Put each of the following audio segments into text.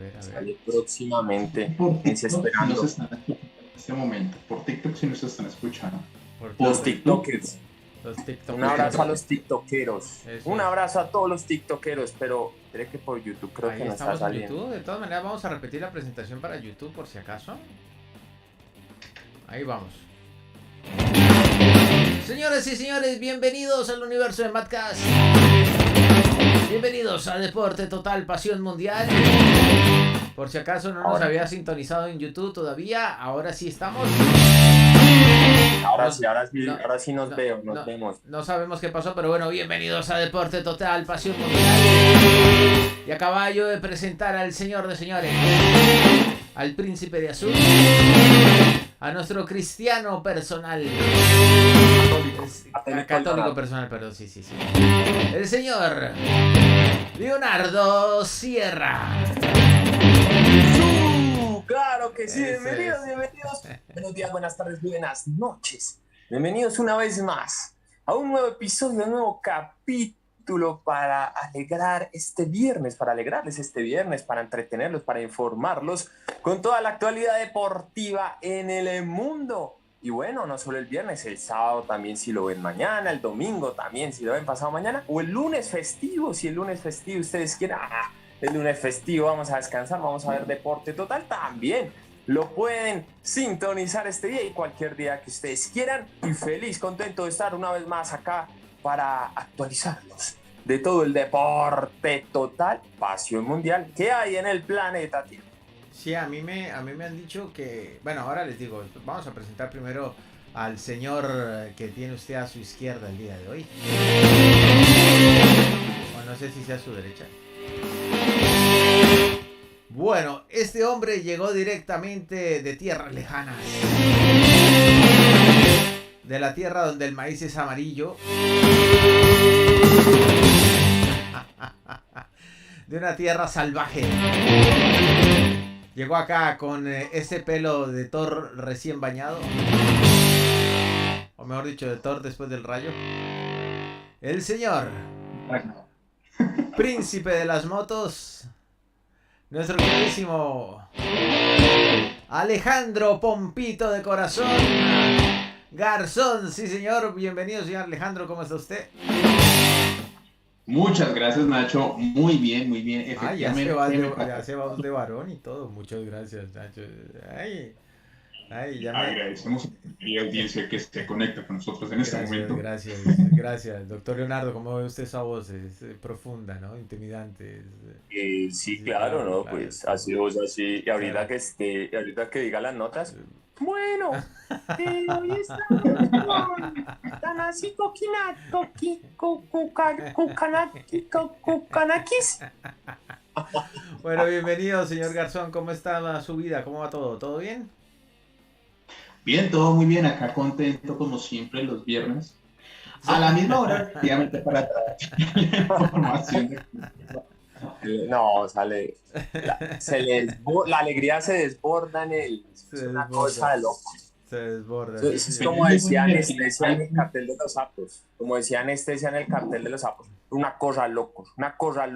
A ver. Sale próximamente. Por TikTok si Desesperando. nos están escuchando en este momento. Por TikTok si nos están escuchando. Por Por Los TikTok. TikTokers. Los TikTok. Un abrazo a los TikTokeros. Eso Un es. abrazo a todos los TikTokeros, pero creo que por YouTube creo Ahí que no está estamos en saliendo. YouTube. De todas maneras, vamos a repetir la presentación para YouTube por si acaso. Ahí vamos. Señores y señores, bienvenidos al universo de Madcast. Bienvenidos a Deporte Total Pasión Mundial. Por si acaso no nos había sintonizado en YouTube todavía, ahora sí estamos. Ahora sí nos vemos. No sabemos qué pasó, pero bueno, bienvenidos a Deporte Total Pasión Mundial. Y a caballo de presentar al señor de señores, al príncipe de azul, a nuestro cristiano personal. Católico personal, perdón, sí. El señor Leonardo Sierra. Claro que sí, Eso bienvenidos. Buenos días, buenas tardes, buenas noches. Bienvenidos una vez más a un nuevo episodio, un nuevo capítulo para alegrarles este viernes, para entretenerlos, para informarlos con toda la actualidad deportiva en el mundo. Y bueno, no solo el viernes, el sábado también si lo ven mañana, el domingo también si lo ven pasado mañana, o el lunes festivo, si el lunes festivo ustedes quieran. El lunes festivo vamos a descansar, vamos a ver Deporte Total también. Lo pueden sintonizar este día y cualquier día que ustedes quieran. Y feliz, contento de estar una vez más acá para actualizarlos de todo el Deporte Total Pasión Mundial que hay en el planeta Tierra. Sí, a mí me han dicho que... Bueno, ahora les digo, vamos a presentar primero al señor que tiene usted a su izquierda el día de hoy. O no sé si sea a su derecha. Bueno, este hombre llegó directamente de tierras lejanas. De la tierra donde el maíz es amarillo. De una tierra salvaje. Llegó acá con ese pelo de Thor recién bañado. O mejor dicho, de Thor después del rayo. El señor príncipe de las motos. Nuestro queridísimo Alejandro Pompito de Corazón Garzón. Sí, señor. Bienvenido, señor Alejandro. ¿Cómo está usted? Muchas gracias, Nacho. Muy bien. Efectivamente. Ya se va de varón y todo. Muchas gracias, Nacho. Agradecemos a la audiencia que se conecta con nosotros en este momento. Gracias. Doctor Leonardo, ¿cómo ve usted esa voz? Es profunda, ¿no? Intimidante. Sí, claro, ¿no? Claro. Pues así, y ahorita claro. ahorita que diga las notas. Bueno, hoy estamos tan así cucanakis. Bueno, bienvenido, señor Garzón. ¿Cómo está su vida? ¿Cómo va todo? ¿Todo bien? Bien, todo muy bien. Acá contento como siempre los viernes. A la misma hora, efectivamente, para traer la información. No, sale. La alegría se desborda en él. Es una cosa de loco. Se desborda. Es como decía anestesia en el cartel de los sapos. Una cosa loco, loco.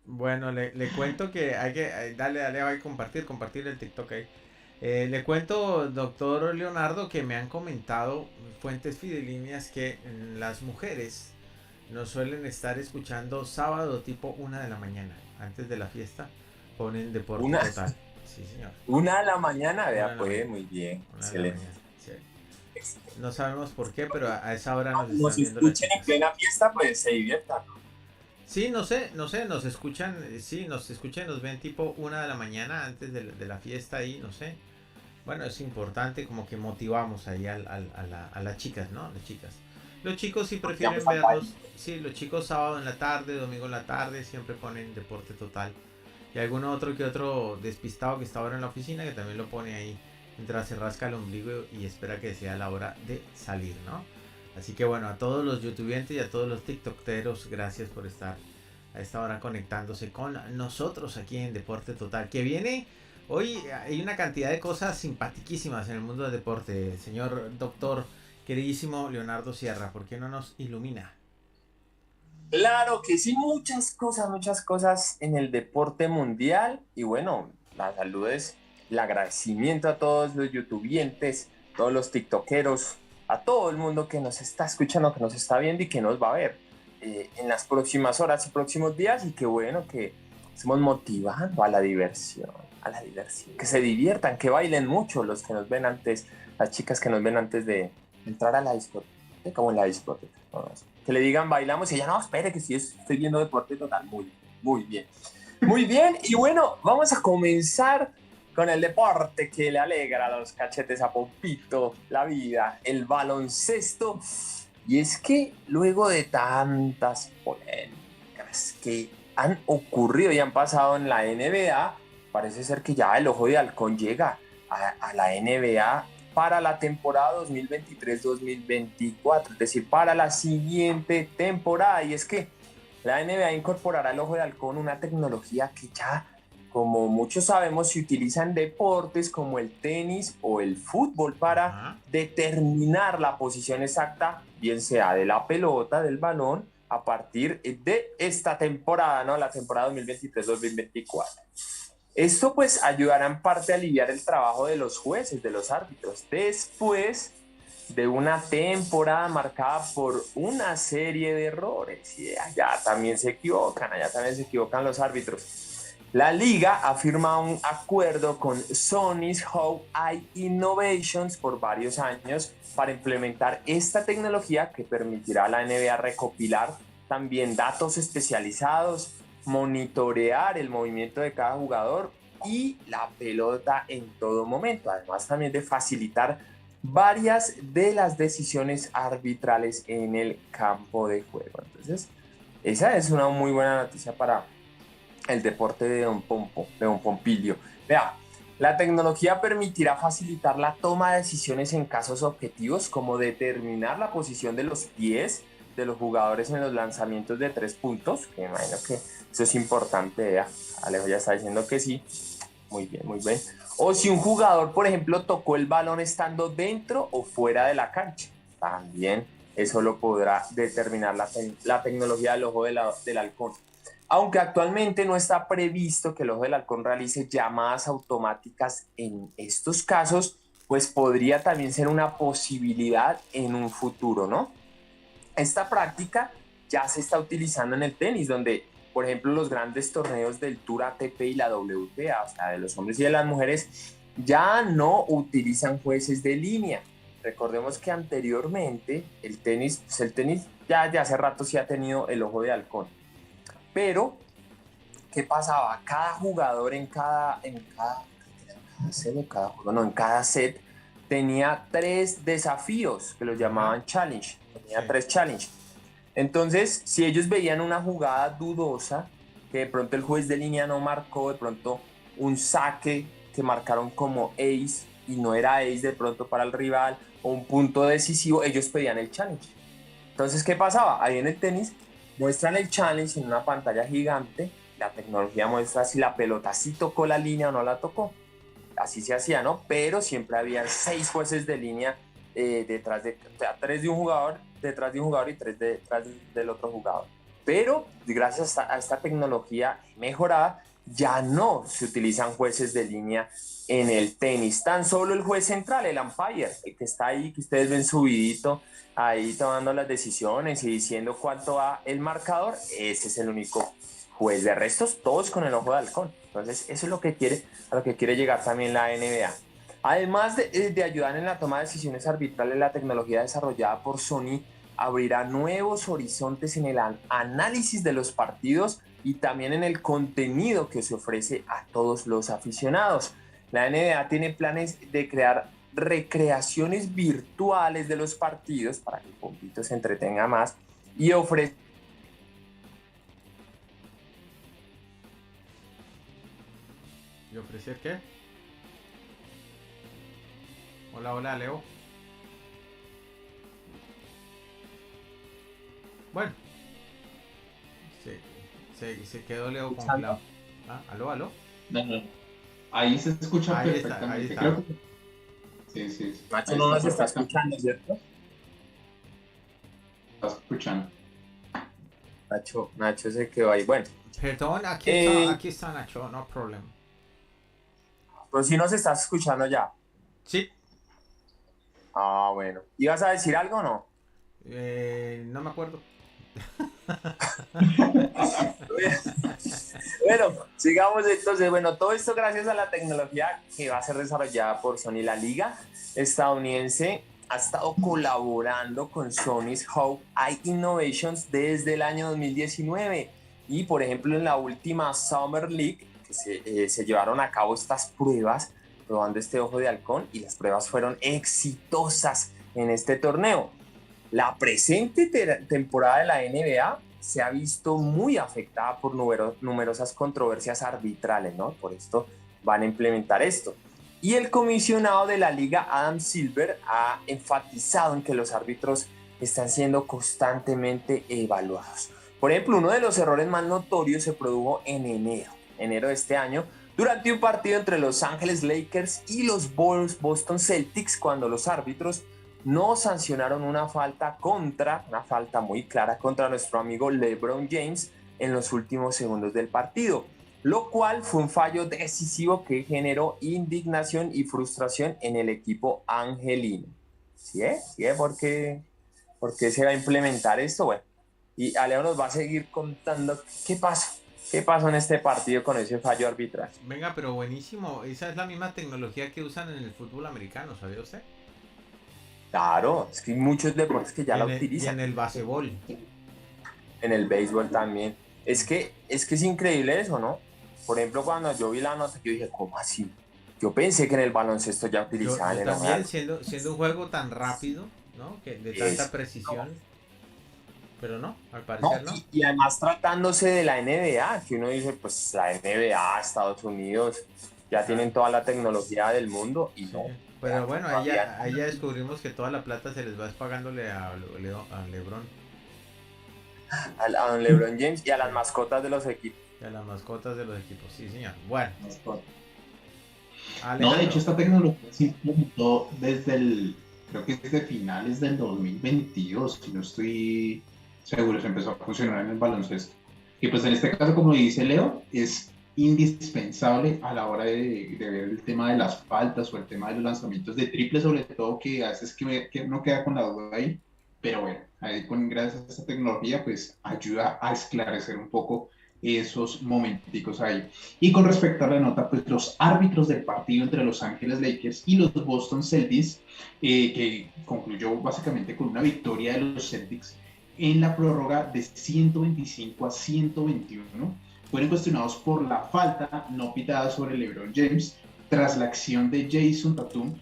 Bueno, le cuento que hay que dale, hay que compartir el TikTok ahí. Le cuento, doctor Leonardo, que me han comentado fuentes fidedignas que las mujeres nos suelen estar escuchando sábado tipo 1 de la mañana, antes de la fiesta, ponen Deporte Total. Sí, señor. 1 de la mañana, vea, pues, muy bien. Excelente. Sí. No sabemos por qué, pero a esa hora nos están viendo. Nos escuchen en plena fiesta, pues se diviertan. Sí, no sé, nos escuchan, nos ven tipo 1 de la mañana antes de la fiesta ahí, no sé. Bueno, es importante, como que motivamos ahí a las chicas, ¿no? Las chicas. Los chicos sí prefieren verlos, sí, los chicos sábado en la tarde, domingo en la tarde, siempre ponen Deporte Total. Y alguno otro que otro despistado que está ahora en la oficina que también lo pone ahí, mientras se rasca el ombligo y espera que sea la hora de salir, ¿no? Así que bueno, a todos los youtubientes y a todos los tiktokeros, gracias por estar a esta hora conectándose con nosotros aquí en Deporte Total. Que viene, hoy hay una cantidad de cosas simpaticísimas en el mundo del deporte. Señor doctor, queridísimo Leonardo Sierra, ¿por qué no nos ilumina? Claro que sí, muchas cosas en el deporte mundial. Y bueno, la salud es el agradecimiento a todos los youtubientes, todos los tiktokeros, a todo el mundo que nos está escuchando, que nos está viendo y que nos va a ver en las próximas horas y próximos días. Y qué bueno que estemos motivando a la diversión, que se diviertan, que bailen mucho los que nos ven antes, las chicas que nos ven antes de entrar a la discoteca, como en la discoteca, ¿no? Que le digan bailamos y ella no, espere que sí estoy viendo deporte total. Muy bien. Muy bien, y bueno, vamos a comenzar con el deporte que le alegra los cachetes a Pompito, la vida, el baloncesto. Y es que luego de tantas polémicas que han ocurrido y han pasado en la NBA, parece ser que ya el ojo de halcón llega a la NBA para la temporada 2023-2024, es decir, para la siguiente temporada. Y es que la NBA incorporará al ojo de halcón una tecnología que ya, como muchos sabemos, se utiliza en deportes como el tenis o el fútbol para determinar la posición exacta, bien sea de la pelota, del balón, a partir de esta temporada, ¿no? La temporada 2023-2024. Esto pues ayudará en parte a aliviar el trabajo de los jueces, de los árbitros, después de una temporada marcada por una serie de errores. Y allá también se equivocan los árbitros. La liga ha firmado un acuerdo con Sony's How-I Innovations por varios años para implementar esta tecnología que permitirá a la NBA recopilar también datos especializados, monitorear el movimiento de cada jugador y la pelota en todo momento, además también de facilitar varias de las decisiones arbitrales en el campo de juego. Entonces, esa es una muy buena noticia para el deporte de Don Pompilio. Vea, la tecnología permitirá facilitar la toma de decisiones en casos objetivos, como determinar la posición de los pies de los jugadores en los lanzamientos de 3 puntos, que imagino que eso es importante. Vea, Alejo ya está diciendo que sí. Muy bien, muy bien. O si un jugador, por ejemplo, tocó el balón estando dentro o fuera de la cancha. También eso lo podrá determinar la tecnología del ojo del halcón. Aunque actualmente no está previsto que el ojo del halcón realice llamadas automáticas en estos casos, pues podría también ser una posibilidad en un futuro, ¿no? Esta práctica ya se está utilizando en el tenis, donde, por ejemplo, los grandes torneos del Tour ATP y la WTA, o sea, de los hombres y de las mujeres, ya no utilizan jueces de línea. Recordemos que anteriormente el tenis ya hace rato sí ha tenido el ojo de halcón. Pero, ¿qué pasaba? Cada jugador en cada set tenía 3 desafíos que los llamaban challenge. Tenía 3 challenge. Entonces, si ellos veían una jugada dudosa, que de pronto el juez de línea no marcó, de pronto un saque que marcaron como ace y no era ace de pronto para el rival, o un punto decisivo, ellos pedían el challenge. Entonces, ¿qué pasaba? Ahí en el tenis muestran el challenge en una pantalla gigante, la tecnología muestra si la pelota sí tocó la línea o no la tocó. Así se hacía, ¿no? Pero siempre había 6 jueces de línea detrás de, o sea, 3 de un jugador, detrás de un jugador y 3 detrás del otro jugador. Pero gracias a esta tecnología mejorada, ya no se utilizan jueces de línea en el tenis. Tan solo el juez central, el umpire, el que está ahí, que ustedes ven subidito, ahí tomando las decisiones y diciendo cuánto va el marcador, ese es el único juez. De restos, todos con el ojo de halcón. Entonces, eso es a lo que quiere llegar también la NBA. Además de ayudar en la toma de decisiones arbitrales, la tecnología desarrollada por Sony abrirá nuevos horizontes en el análisis de los partidos y también en el contenido que se ofrece a todos los aficionados. La NBA tiene planes de crear recreaciones virtuales de los partidos para que el Pompito se entretenga más y ofrecer. ¿Y ofrecer qué? Hola, Leo. Bueno, se quedó Leo congelado. ¿Ah? ¿Aló? No. Ahí se escucha ahí perfectamente. Está. Creo que... Sí. Macho no nos está escuchando, ¿cierto? Está escuchando. Nacho se quedó ahí. Bueno, Perdón, aquí está Nacho, no problem. pues si nos estás escuchando ya. Sí. Ah, bueno. ¿Ibas a decir algo o no? No me acuerdo. Bueno, sigamos entonces. Bueno, todo esto gracias a la tecnología que va a ser desarrollada por Sony. La liga estadounidense ha estado colaborando con Sony's Hawkeye Innovations desde el año 2019. Y, por ejemplo, en la última Summer League, que se llevaron a cabo estas pruebas, probando este ojo de halcón, y las pruebas fueron exitosas en este torneo. La presente temporada de la NBA se ha visto muy afectada por numerosas controversias arbitrales, ¿no? Por esto van a implementar esto. Y el comisionado de la liga, Adam Silver, ha enfatizado en que los árbitros están siendo constantemente evaluados. Por ejemplo, uno de los errores más notorios se produjo en enero de este año, durante un partido entre Los Ángeles Lakers y los Boston Celtics, cuando los árbitros no sancionaron una falta muy clara contra nuestro amigo LeBron James en los últimos segundos del partido, lo cual fue un fallo decisivo que generó indignación y frustración en el equipo angelino. ¿Sí? ¿Por qué se va a implementar esto? Bueno, y Alejo nos va a seguir contando qué pasó en este partido con ese fallo arbitral. Venga, pero buenísimo. Esa es la misma tecnología que usan en el fútbol americano, ¿sabía usted? Claro, es que hay muchos deportes que ya la utilizan. Y en el baseball. En el béisbol también. Es que es increíble eso, ¿no? Por ejemplo, cuando yo vi la nota, yo dije, ¿cómo así? Yo pensé que en el baloncesto ya utilizaban yo el también, siendo un juego tan rápido, ¿no? Que de tanta precisión. Pero no, al parecer no. Y además tratándose de la NBA, que uno dice, pues la NBA, Estados Unidos, ya tienen toda la tecnología del mundo y no. Pero bueno, ahí ya descubrimos que toda la plata se les va pagándole a LeBron. A don LeBron James y a las mascotas de los equipos. Y a las mascotas de los equipos, sí señor. Bueno. No, de hecho esta tecnología se implementó creo que desde finales del 2022, si no estoy seguro, se empezó a funcionar en el baloncesto. Y pues en este caso, como dice Leo, es indispensable a la hora de ver el tema de las faltas o el tema de los lanzamientos de triple, sobre todo, que a veces que uno queda con la duda ahí, pero bueno, ahí gracias a esta tecnología pues ayuda a esclarecer un poco esos momenticos ahí. Y con respecto a la nota, pues los árbitros del partido entre Los Ángeles Lakers y los Boston Celtics, que concluyó básicamente con una victoria de los Celtics en la prórroga de 125 a 121, fueron cuestionados por la falta no pitada sobre LeBron James tras la acción de Jason Tatum.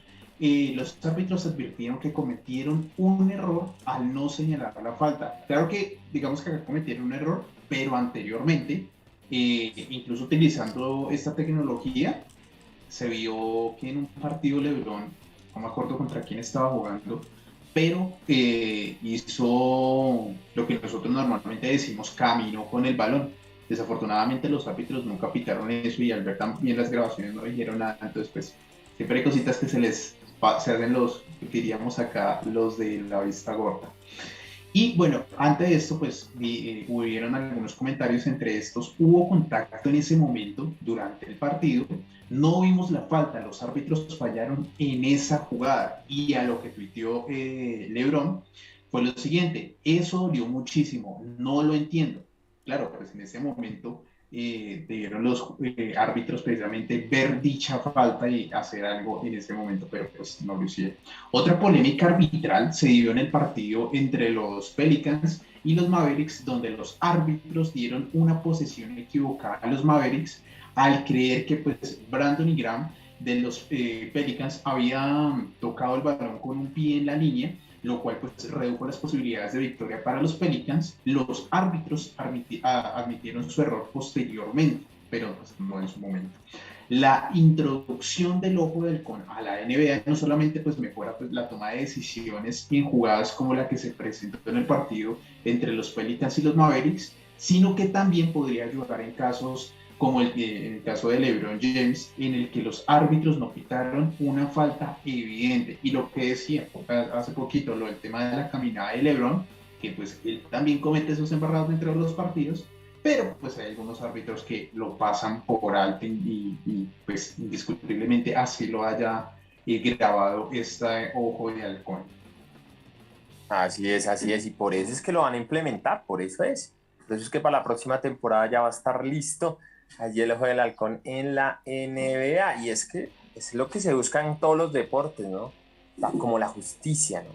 Los árbitros advirtieron que cometieron un error al no señalar la falta. Claro que, digamos que acá cometieron un error, pero anteriormente, incluso utilizando esta tecnología, se vio que en un partido LeBron, no me acuerdo contra quién estaba jugando, pero hizo lo que nosotros normalmente decimos, caminó con el balón. Desafortunadamente los árbitros nunca pitaron eso y al ver también las grabaciones no dijeron nada, entonces pues siempre hay cositas que se hacen los, diríamos acá, los de la vista gorda. Y bueno, antes de esto pues hubieron algunos comentarios, entre estos hubo contacto en ese momento durante el partido, no vimos la falta, los árbitros fallaron en esa jugada, y a lo que tuiteó LeBron fue lo siguiente: eso dolió muchísimo, no lo entiendo. Claro, pues en ese momento debieron los árbitros precisamente ver dicha falta y hacer algo en ese momento, pero pues no lo hicieron. Otra polémica arbitral se dio en el partido entre los Pelicans y los Mavericks, donde los árbitros dieron una posesión equivocada a los Mavericks al creer que pues Brandon Ingram de los Pelicans había tocado el balón con un pie en la lo cual pues redujo las posibilidades de victoria para los Pelicans. Los árbitros admitieron su error posteriormente, pero pues no en su momento. La introducción del ojo del halcón a la NBA no solamente pues mejora pues la toma de decisiones en jugadas como la que se presentó en el partido entre los Pelicans y los Mavericks, sino que también podría ayudar en casos como en el caso de LeBron James, en el que los árbitros no pitaron una falta evidente. Y lo que decía hace poquito, lo del tema de la caminada de LeBron, que pues él también comete esos embarrados dentro de los partidos, pero pues hay algunos árbitros que lo pasan por alto y pues indiscutiblemente así lo haya grabado este ojo de halcón. Así es, y por eso es que lo van a implementar, por eso es. Por eso es que para la próxima temporada ya va a estar listo allí el ojo del halcón en la NBA, y es que es lo que se busca en todos los deportes, ¿no? Como la justicia, ¿no?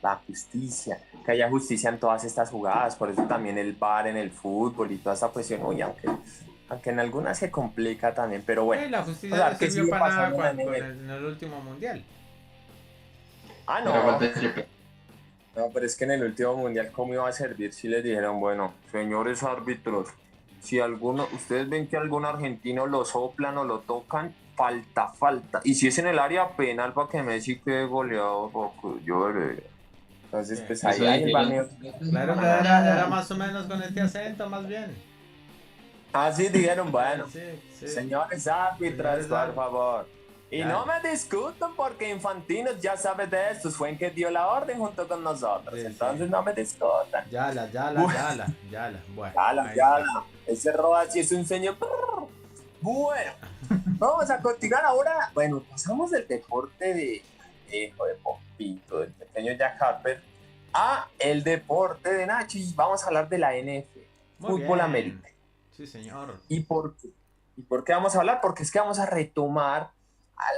La justicia, que haya justicia en todas estas jugadas, por eso también el VAR en el fútbol y toda esta cuestión, uy, aunque en algunas se complica también, pero bueno. La justicia no sirvió para nada en el último mundial. Ah, no. No, pero es que en el último mundial, ¿cómo iba a servir si les dijeron, bueno, señores árbitros, si ustedes ven que algún argentino lo soplan o lo tocan, falta. Y si es en el área penal para que Messi quede goleado, porque yo veré. Entonces, pues ahí hay el baneo. Claro, era más o menos con este acento, más bien. Ah, sí, dijeron, bueno, sí. Señores árbitros, por favor. Y no me discutan porque Infantino ya sabe de esto, fue en que dio la orden junto con nosotros, entonces no me discutan. Yala. Bueno, Yala. Ese Roa sí es un señor. Bueno, vamos a continuar ahora. Bueno, pasamos del deporte de Popito, del pequeño Jack Harper, a el deporte de Nacho, y vamos a hablar de la NFL, Fútbol Americano. Sí, señor. ¿Y por qué vamos a hablar? Porque es que vamos a retomar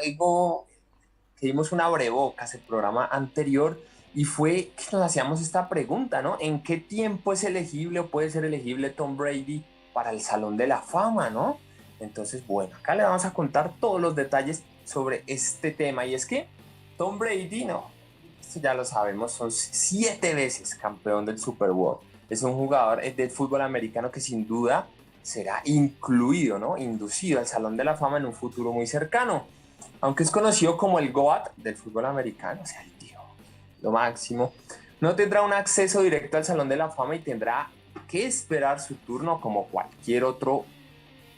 algo que dimos una abrebocas el programa anterior, y fue que nos hacíamos esta pregunta, ¿no? ¿En qué tiempo es elegible o puede ser elegible Tom Brady para el Salón de la Fama, ¿no? Entonces, bueno, acá le vamos a contar todos los detalles sobre este tema, y es que Tom Brady, no, esto ya lo sabemos, son 7 veces campeón del Super Bowl. Es un jugador del fútbol americano que sin duda será incluido, ¿no? Inducido al Salón de la Fama en un futuro muy cercano. Aunque es conocido como el GOAT del fútbol americano, o sea, el tío, lo máximo, no tendrá un acceso directo al Salón de la Fama y tendrá que esperar su turno como cualquier otro,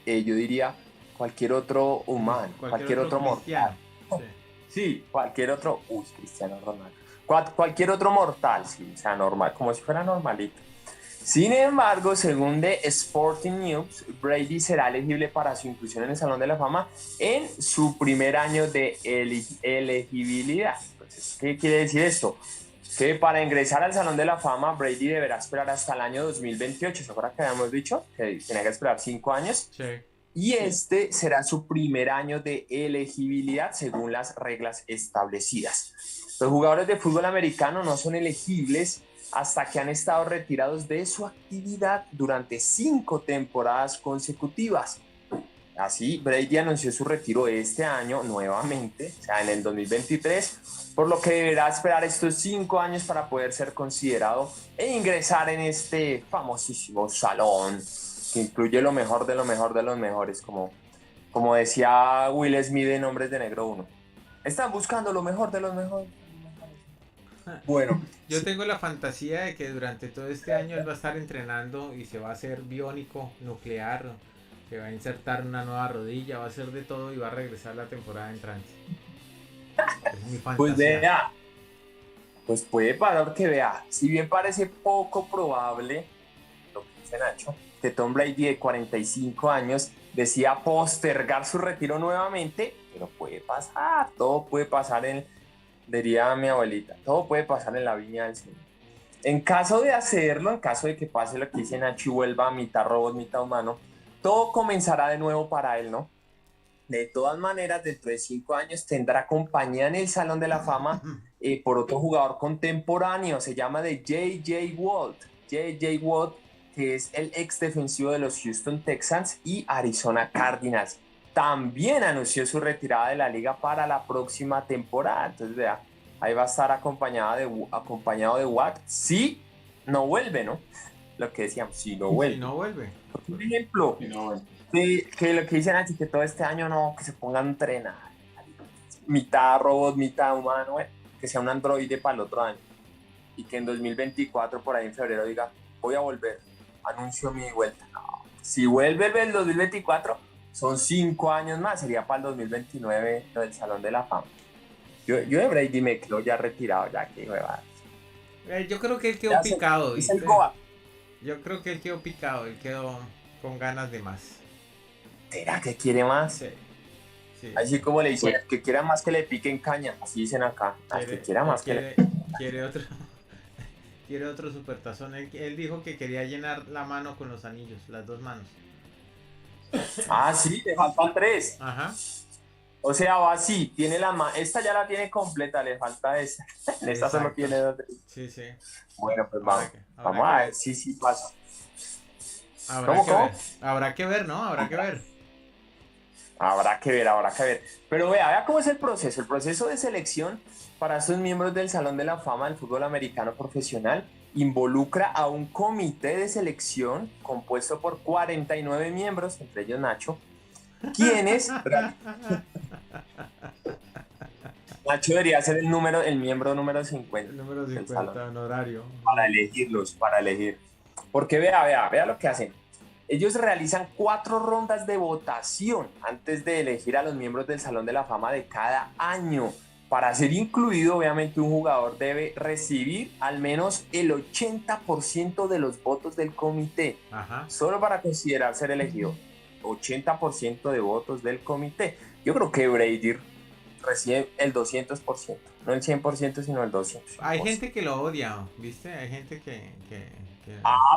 yo diría, cualquier otro humano, cualquier otro mortal. Sí, cualquier otro, Cristiano Ronaldo. Cualquier otro mortal, sí, o sea, normal, como si fuera normalito. Sin embargo, según The Sporting News, Brady será elegible para su inclusión en el Salón de la Fama en su primer año de elegibilidad. Entonces, ¿qué quiere decir esto? Que para ingresar al Salón de la Fama, Brady deberá esperar hasta el año 2028. ¿Se acuerdan que habíamos dicho que tenía que esperar 5 años? Sí. Y este será su primer año de elegibilidad según las reglas establecidas. Los jugadores de fútbol americano no son elegibles hasta que han estado retirados de su actividad durante 5 temporadas consecutivas. Así, Brady anunció su retiro este año nuevamente, o sea, en el 2023, por lo que deberá esperar estos 5 años para poder ser considerado e ingresar en este famosísimo salón que incluye lo mejor de lo mejor de los mejores, como decía Will Smith en Hombres de Negro 1. Están buscando lo mejor de los mejores. Bueno, yo tengo la fantasía de que durante todo este año él va a estar entrenando y se va a hacer biónico, nuclear, se va a insertar una nueva rodilla, va a hacer de todo y va a regresar la temporada entrante. Es mi fantasía. Pues vea, pues puede parar que vea, si bien parece poco probable, lo que dice Nacho, que Tom Brady de 45 años decida postergar su retiro nuevamente, pero puede pasar, todo puede pasar diría mi abuelita, todo puede pasar en la viña del Señor. En caso de hacerlo, en caso de que pase lo que dice Nacho y vuelva mitad robot, mitad humano, todo comenzará de nuevo para él, ¿no? De todas maneras, dentro de 5 años tendrá compañía en el Salón de la Fama por otro jugador contemporáneo, se llama de J.J. Watt. J.J. Watt, que es el ex defensivo de los Houston Texans y Arizona Cardinals. También anunció su retirada de la liga para la próxima temporada. Entonces, vea, ahí va a estar acompañado de Watt. Si no vuelve, ¿no? Lo que decíamos, si no vuelve. Si no vuelve. Por ejemplo, que lo que dicen así, que todo este año no, que se pongan a entrenar. Mitad robot, mitad humano, que sea un androide para el otro año. Y que en 2024, por ahí en febrero, diga, voy a volver. Anuncio mi vuelta. No. Si vuelve el 2024... son 5 años más, sería para el 2029 lo del Salón de la Fama. Yo de Brady me quedo ya retirado, ya que huevada. Yo creo que él quedó picado. Es el Goa. Yo creo que él quedó picado, él quedó con ganas de más. ¿Será que quiere más? Sí. Sí. Así como le dicen, el que quiera más que le piquen caña, así dicen acá. El que quiera más quiere otro. Quiere otro supertazón. Él dijo que quería llenar la mano con los anillos, las 2 manos. Ah, sí, le faltan 3. Ajá. O sea, va así, tiene esta ya la tiene completa, le falta esta. Esta solo tiene 2. Sí, sí. Bueno, pues vamos a ver si pasa. ¿Cómo? Habrá que ver, ¿no? Habrá que ver. Habrá que ver. Pero vea cómo es el proceso. El proceso de selección para estos miembros del Salón de la Fama del Fútbol Americano Profesional involucra a un comité de selección compuesto por 49 miembros, entre ellos Nacho, quienes... Nacho debería ser el miembro número 50. El número 50 honorario. Para elegir. Porque vea lo que hacen. Ellos realizan 4 rondas de votación antes de elegir a los miembros del Salón de la Fama de cada año. Para ser incluido, obviamente, un jugador debe recibir al menos el 80% de los votos del comité. Ajá. Solo para considerar ser elegido. 80% de votos del comité. Yo creo que Brady recibe el 200%. No el 100%, sino el 200%. Hay gente que lo odia, ¿viste? Hay gente que...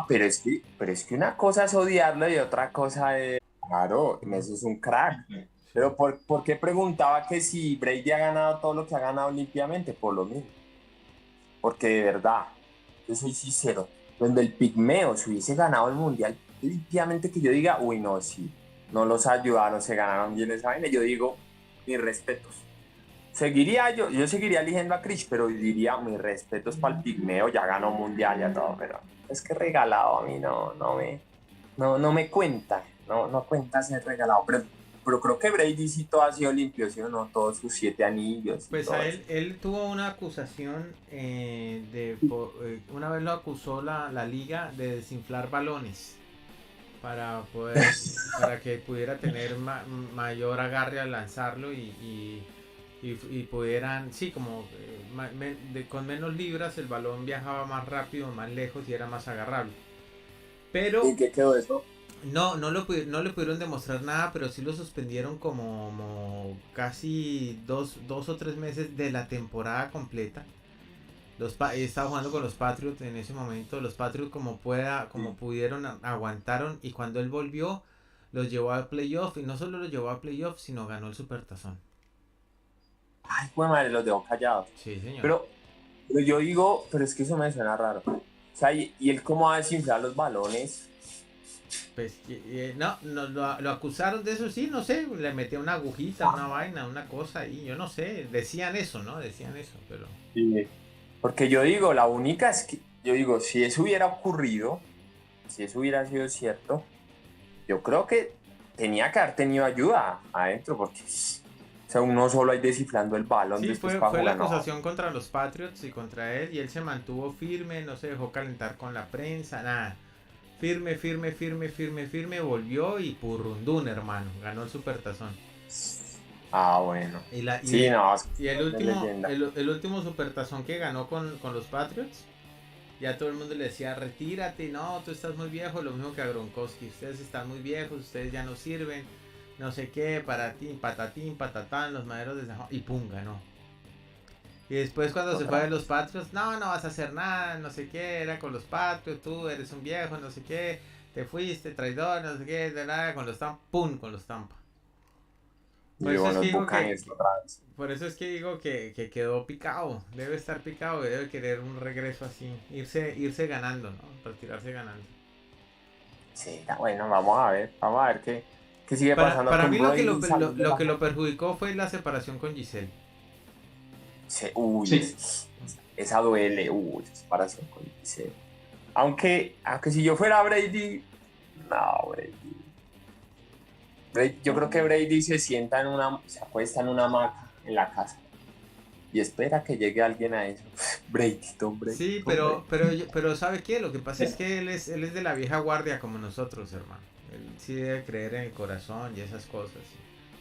pero es que una cosa es odiarlo y otra cosa es... Claro, eso es un crack. Pero ¿por qué preguntaba que si Brady ha ganado todo lo que ha ganado limpiamente? Por lo mismo. Porque de verdad, yo soy sincero, donde el Pigmeo se hubiese ganado el Mundial limpiamente, que yo diga, uy, no, sí, no los ayudaron, se ganaron bien esa vaina, yo digo, mis respetos. Yo seguiría eligiendo a Chris, pero diría, mis respetos para el Pigmeo, ya ganó Mundial, ya todo, pero es que regalado a mí no me cuenta, no cuenta ser regalado, pero creo que Brady sí todo ha sido limpio, ¿sí o no? Todos sus 7 anillos. Pues a él tuvo una acusación una vez lo acusó la liga de desinflar balones para que pudiera tener mayor agarre al lanzarlo y pudieran, sí, como con menos libras el balón viajaba más rápido, más lejos y era más agarrable. Pero ¿Y qué quedó eso? No le pudieron demostrar nada, pero sí lo suspendieron como casi 2 o 3 meses de la temporada completa. Estaba jugando con los Patriots en ese momento. Los Patriots como pudieron aguantaron, y cuando él volvió los llevó al playoff, y no solo los llevó al playoff, sino ganó el Supertazón. Ay, pues madre, los dejó callados. Sí, señor. Pero yo digo, pero es que eso me suena raro. O sea, ¿y él cómo va a desinflar los balones? Pues lo acusaron de eso, sí, no sé, le metió una agujita, una vaina, una cosa ahí, yo no sé, decían eso, pero... Sí, porque yo digo, la única es que, si eso hubiera ocurrido, si eso hubiera sido cierto, yo creo que tenía que haber tenido ayuda adentro, porque, o sea, uno solo ahí descifrando el balón. Sí, fue la acusación contra los Patriots y contra él, y él se mantuvo firme, no se dejó calentar con la prensa, nada. Firme, volvió y purrundún, hermano, ganó el Supertazón. Ah, bueno. Y el último Supertazón que ganó con los Patriots, ya todo el mundo le decía, retírate, no, tú estás muy viejo, lo mismo que a Gronkowski, ustedes están muy viejos, ustedes ya no sirven, no sé qué, patatín, patatán, los maderos de San Juan, y pum, ganó. Y después cuando se fue de los Patriots, no vas a hacer nada, no sé qué, era con los Patriots, tú eres un viejo, no sé qué, te fuiste, traidor, no sé qué, de nada, con los Tampa, ¡pum! Con los Tampa. Por eso es que digo que quedó picado, debe estar picado, debe querer un regreso así, irse ganando, ¿no? Retirarse ganando. Sí, bueno, vamos a ver qué sigue pasando. Para mí lo que lo perjudicó fue la separación con Giselle. Sí. Esa duele, esa separación con Giselle. Aunque si yo fuera Brady, no, Brady. Yo creo que Brady se acuesta en una hamaca en la casa y espera que llegue alguien a eso. Brady. Sí, pero ¿sabe qué? Lo que pasa es que él es de la vieja guardia como nosotros, hermano. Él sí debe creer en el corazón y esas cosas.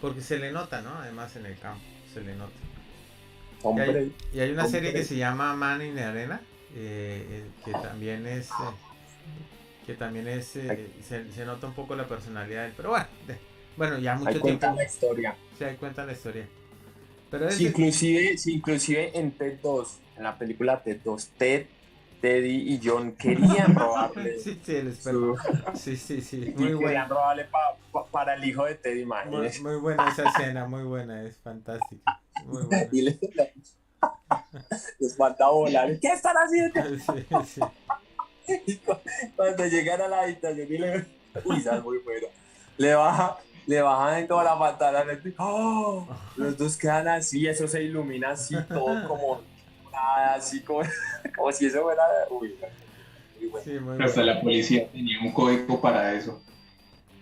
Porque se le nota, ¿no? Además en el campo, se le nota. Y hay una serie que se llama Man in the Arena, que también es se nota un poco la personalidad de él, pero bueno, ya mucho ahí tiempo. Cuenta la historia. Sí, ahí cuenta la historia. Pero sí, inclusive en Ted 2, en la película Ted 2, Teddy y John querían robarle. Sí, el esperma. Sí. Muy bueno. Querían robarle para el hijo de Teddy, imagínese. Muy buena esa escena, muy buena, es fantástica. Muy buena. Y les falta volar. ¿Qué están haciendo? Sí. Y cuando llegan a la habitación y le... Uy, esa es muy buena. Le bajan en toda la pantalla. ¡Oh! Los dos quedan así, eso se ilumina así, todo como nada, así como si eso fuera... Uy, muy bueno. Sí, muy Hasta bueno. la policía tenía un código para eso.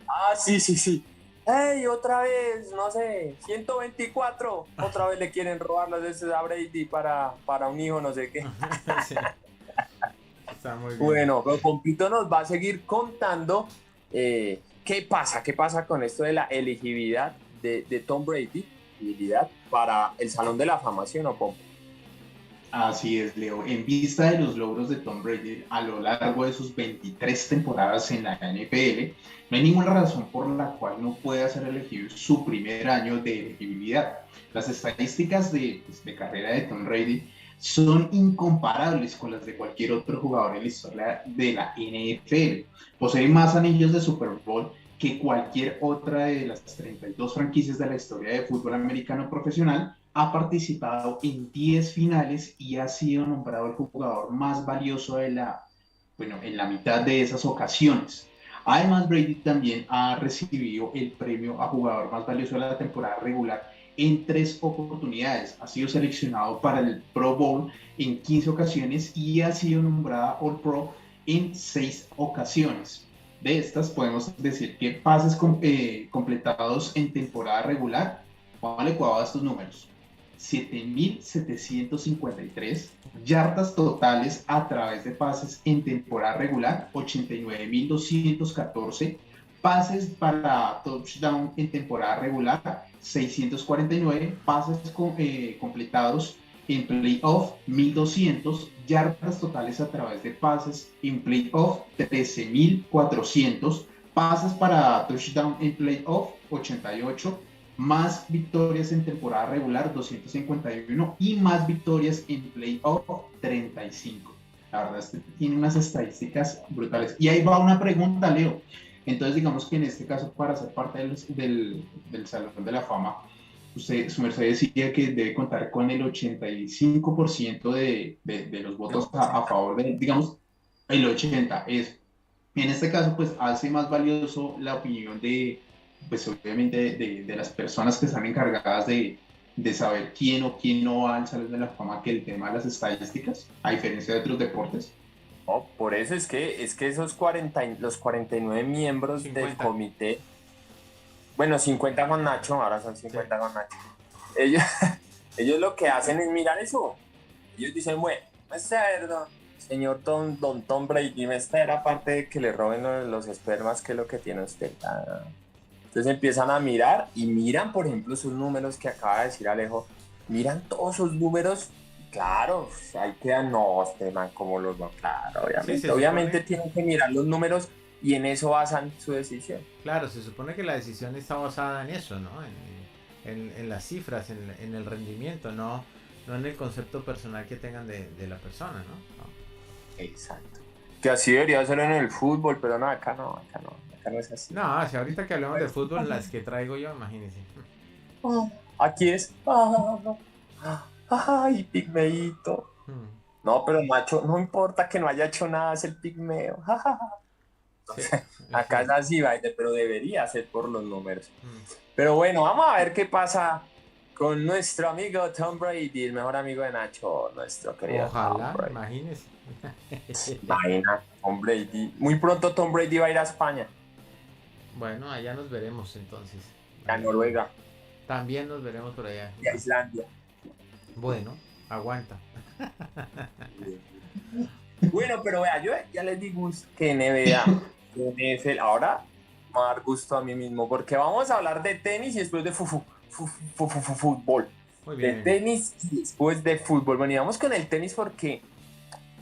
Ah, sí. ¡Ey, otra vez! No sé, 124. Otra vez le quieren robar las veces a Brady para un hijo, no sé qué. Sí. Está muy bien. Bueno, pero Pompito nos va a seguir contando qué pasa con esto de la elegibilidad de Tom Brady, elegibilidad para el Salón de la Fama, ¿sí o no, Pomp? Así es, Leo. En vista de los logros de Tom Brady a lo largo de sus 23 temporadas en la NFL, no hay ninguna razón por la cual no pueda ser elegido su primer año de elegibilidad. Las estadísticas de carrera de Tom Brady son incomparables con las de cualquier otro jugador en la historia de la NFL. Posee más anillos de Super Bowl que cualquier otra de las 32 franquicias de la historia de fútbol americano profesional. Ha participado en 10 finales y ha sido nombrado el jugador más valioso en la mitad de esas ocasiones. Además, Brady también ha recibido el premio a jugador más valioso de la temporada regular en 3 oportunidades. Ha sido seleccionado para el Pro Bowl en 15 ocasiones y ha sido nombrada All Pro en 6 ocasiones. De estas podemos decir que pases completados en temporada regular, ¿cuál le cuadra estos números? 7.753, yardas totales a través de pases en temporada regular, 89.214, pases para touchdown en temporada regular, 649, pases completados en playoff, 1.200, yardas totales a través de pases en playoff, 13.400, pases para touchdown en playoff, 88, más victorias en temporada regular, 251, y más victorias en playoff, 35. La verdad es que tiene unas estadísticas brutales. Y ahí va una pregunta, Leo. Entonces, digamos que en este caso, para ser parte del Salón de la Fama, su merced decía que debe contar con el 85% de los votos a favor de, digamos, el 80%. En este caso, pues hace más valioso la opinión pues obviamente de las personas que están encargadas de saber quién o quién no va al Salón de la Fama que el tema de las estadísticas, a diferencia de otros deportes. No, por eso es que esos los 49 miembros 50 del comité, bueno, 50 con Nacho, ahora son 50 con Nacho, ellos lo que hacen es mirar eso. Ellos dicen, bueno, es cerdo, señor Don Tom Brady, me espera, aparte de que le roben los espermas, que es lo que tiene usted. Entonces empiezan a mirar y miran, por ejemplo, sus números que acaba de decir Alejo, miran todos sus números. Claro, ahí quedan, no, este man, ¿cómo los va? Claro, obviamente. Obviamente tienen que mirar los números y en eso basan su decisión. Claro, se supone que la decisión está basada en eso, ¿no? En las cifras, en el rendimiento, no en el concepto personal que tengan de la persona, ¿no? Exacto. Que así debería ser en el fútbol, pero no, acá no es así. No, si ahorita que hablamos de fútbol, las que traigo yo, imagínense. Aquí es... ¡Ay, pigmeíto! No, pero macho, no importa que no haya hecho nada, es el pigmeo. Entonces, acá es así, pero debería ser por los números. Pero bueno, vamos a ver qué pasa con nuestro amigo Tom Brady, el mejor amigo de Nacho, nuestro querido. Ojalá, imagínese. Imagina, Tom Brady. Muy pronto Tom Brady va a ir a España. Bueno, allá nos veremos entonces. A Noruega. También nos veremos por allá. Y a Islandia. Bueno, aguanta. Bueno, pero vea, yo ya les digo que NBA, NFL, ahora me va a dar gusto a mí mismo, porque vamos a hablar de tenis y después de fútbol. Muy bien. De tenis y después de fútbol. Bueno, y vamos con el tenis porque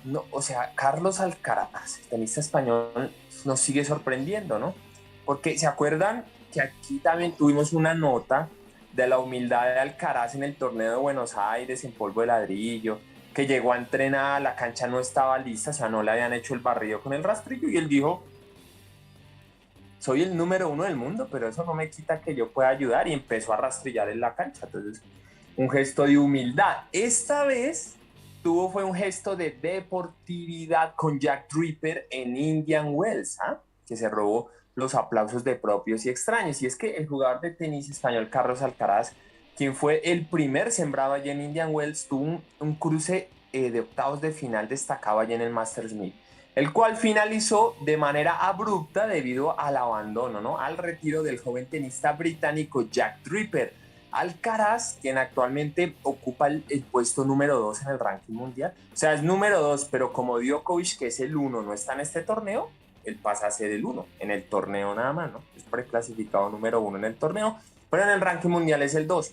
no, o sea, Carlos Alcaraz, el tenista español, nos sigue sorprendiendo, ¿no? Porque se acuerdan que aquí también tuvimos una nota de la humildad de Alcaraz en el torneo de Buenos Aires en polvo de ladrillo, que llegó a entrenar, la cancha no estaba lista, o sea, no le habían hecho el barrido con el rastrillo, y él dijo, soy el número 1 del mundo, pero eso no me quita que yo pueda ayudar, y empezó a rastrillar en la cancha. Entonces, un gesto de humildad. Esta vez fue un gesto de deportividad con Jack Draper en Indian Wells, que se robó los aplausos de propios y extraños. Y es que el jugador de tenis español Carlos Alcaraz, quien fue el primer sembrado allí en Indian Wells, tuvo un cruce de octavos de final destacado allí en el Masters 1000, el cual finalizó de manera abrupta debido al abandono, ¿no? Al retiro del joven tenista británico Jack Draper. Alcaraz, quien actualmente ocupa el puesto número 2 en el ranking mundial, o sea, es número 2, pero como Djokovic, que es el 1, no está en este torneo, él pasa a ser el 1 en el torneo nada más, ¿no? Es preclasificado número 1 en el torneo, pero en el ranking mundial es el 2.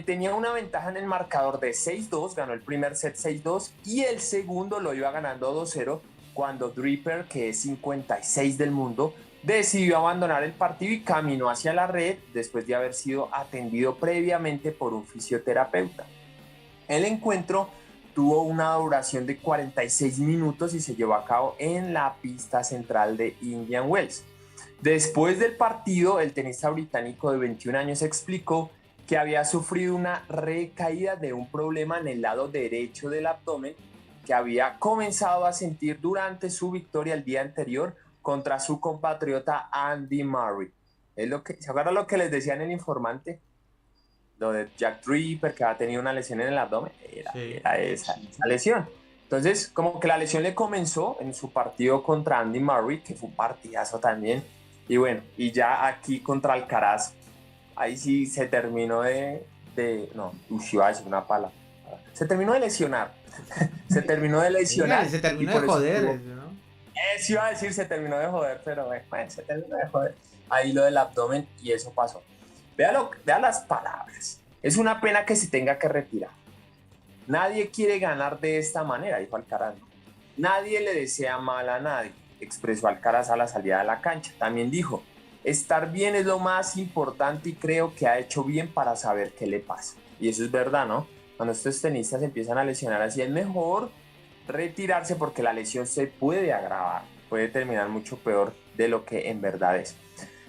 Tenía una ventaja en el marcador de 6-2, ganó el primer set 6-2 y el segundo lo iba ganando 2-0 cuando Draper, que es 56 del mundo, decidió abandonar el partido y caminó hacia la red después de haber sido atendido previamente por un fisioterapeuta. El encuentro tuvo una duración de 46 minutos y se llevó a cabo en la pista central de Indian Wells. Después del partido, el tenista británico de 21 años explicó que había sufrido una recaída de un problema en el lado derecho del abdomen que había comenzado a sentir durante su victoria el día anterior contra su compatriota Andy Murray. ¿Se acuerdan lo que les decía en el informante? Lo de Jack Draper, que había tenido una lesión en el abdomen, era esa lesión. Entonces, como que la lesión le comenzó en su partido contra Andy Murray, que fue un partidazo también. Y bueno, y ya aquí contra Alcaraz, ahí sí se terminó iba a decir una palabra. Se terminó de lesionar. Se terminó de lesionar. Se terminó de joder, ¿no? Eso iba a decir, se terminó de joder, pero bueno, se terminó de joder. Ahí lo del abdomen y eso pasó. Vean las palabras. Es una pena que se tenga que retirar. Nadie quiere ganar de esta manera, dijo Alcaraz. Nadie le desea mal a nadie, expresó Alcaraz a la salida de la cancha. También dijo, estar bien es lo más importante y creo que ha hecho bien para saber qué le pasa. Y eso es verdad, ¿no? Cuando estos tenistas empiezan a lesionar así, es mejor retirarse porque la lesión se puede agravar, puede terminar mucho peor de lo que en verdad es.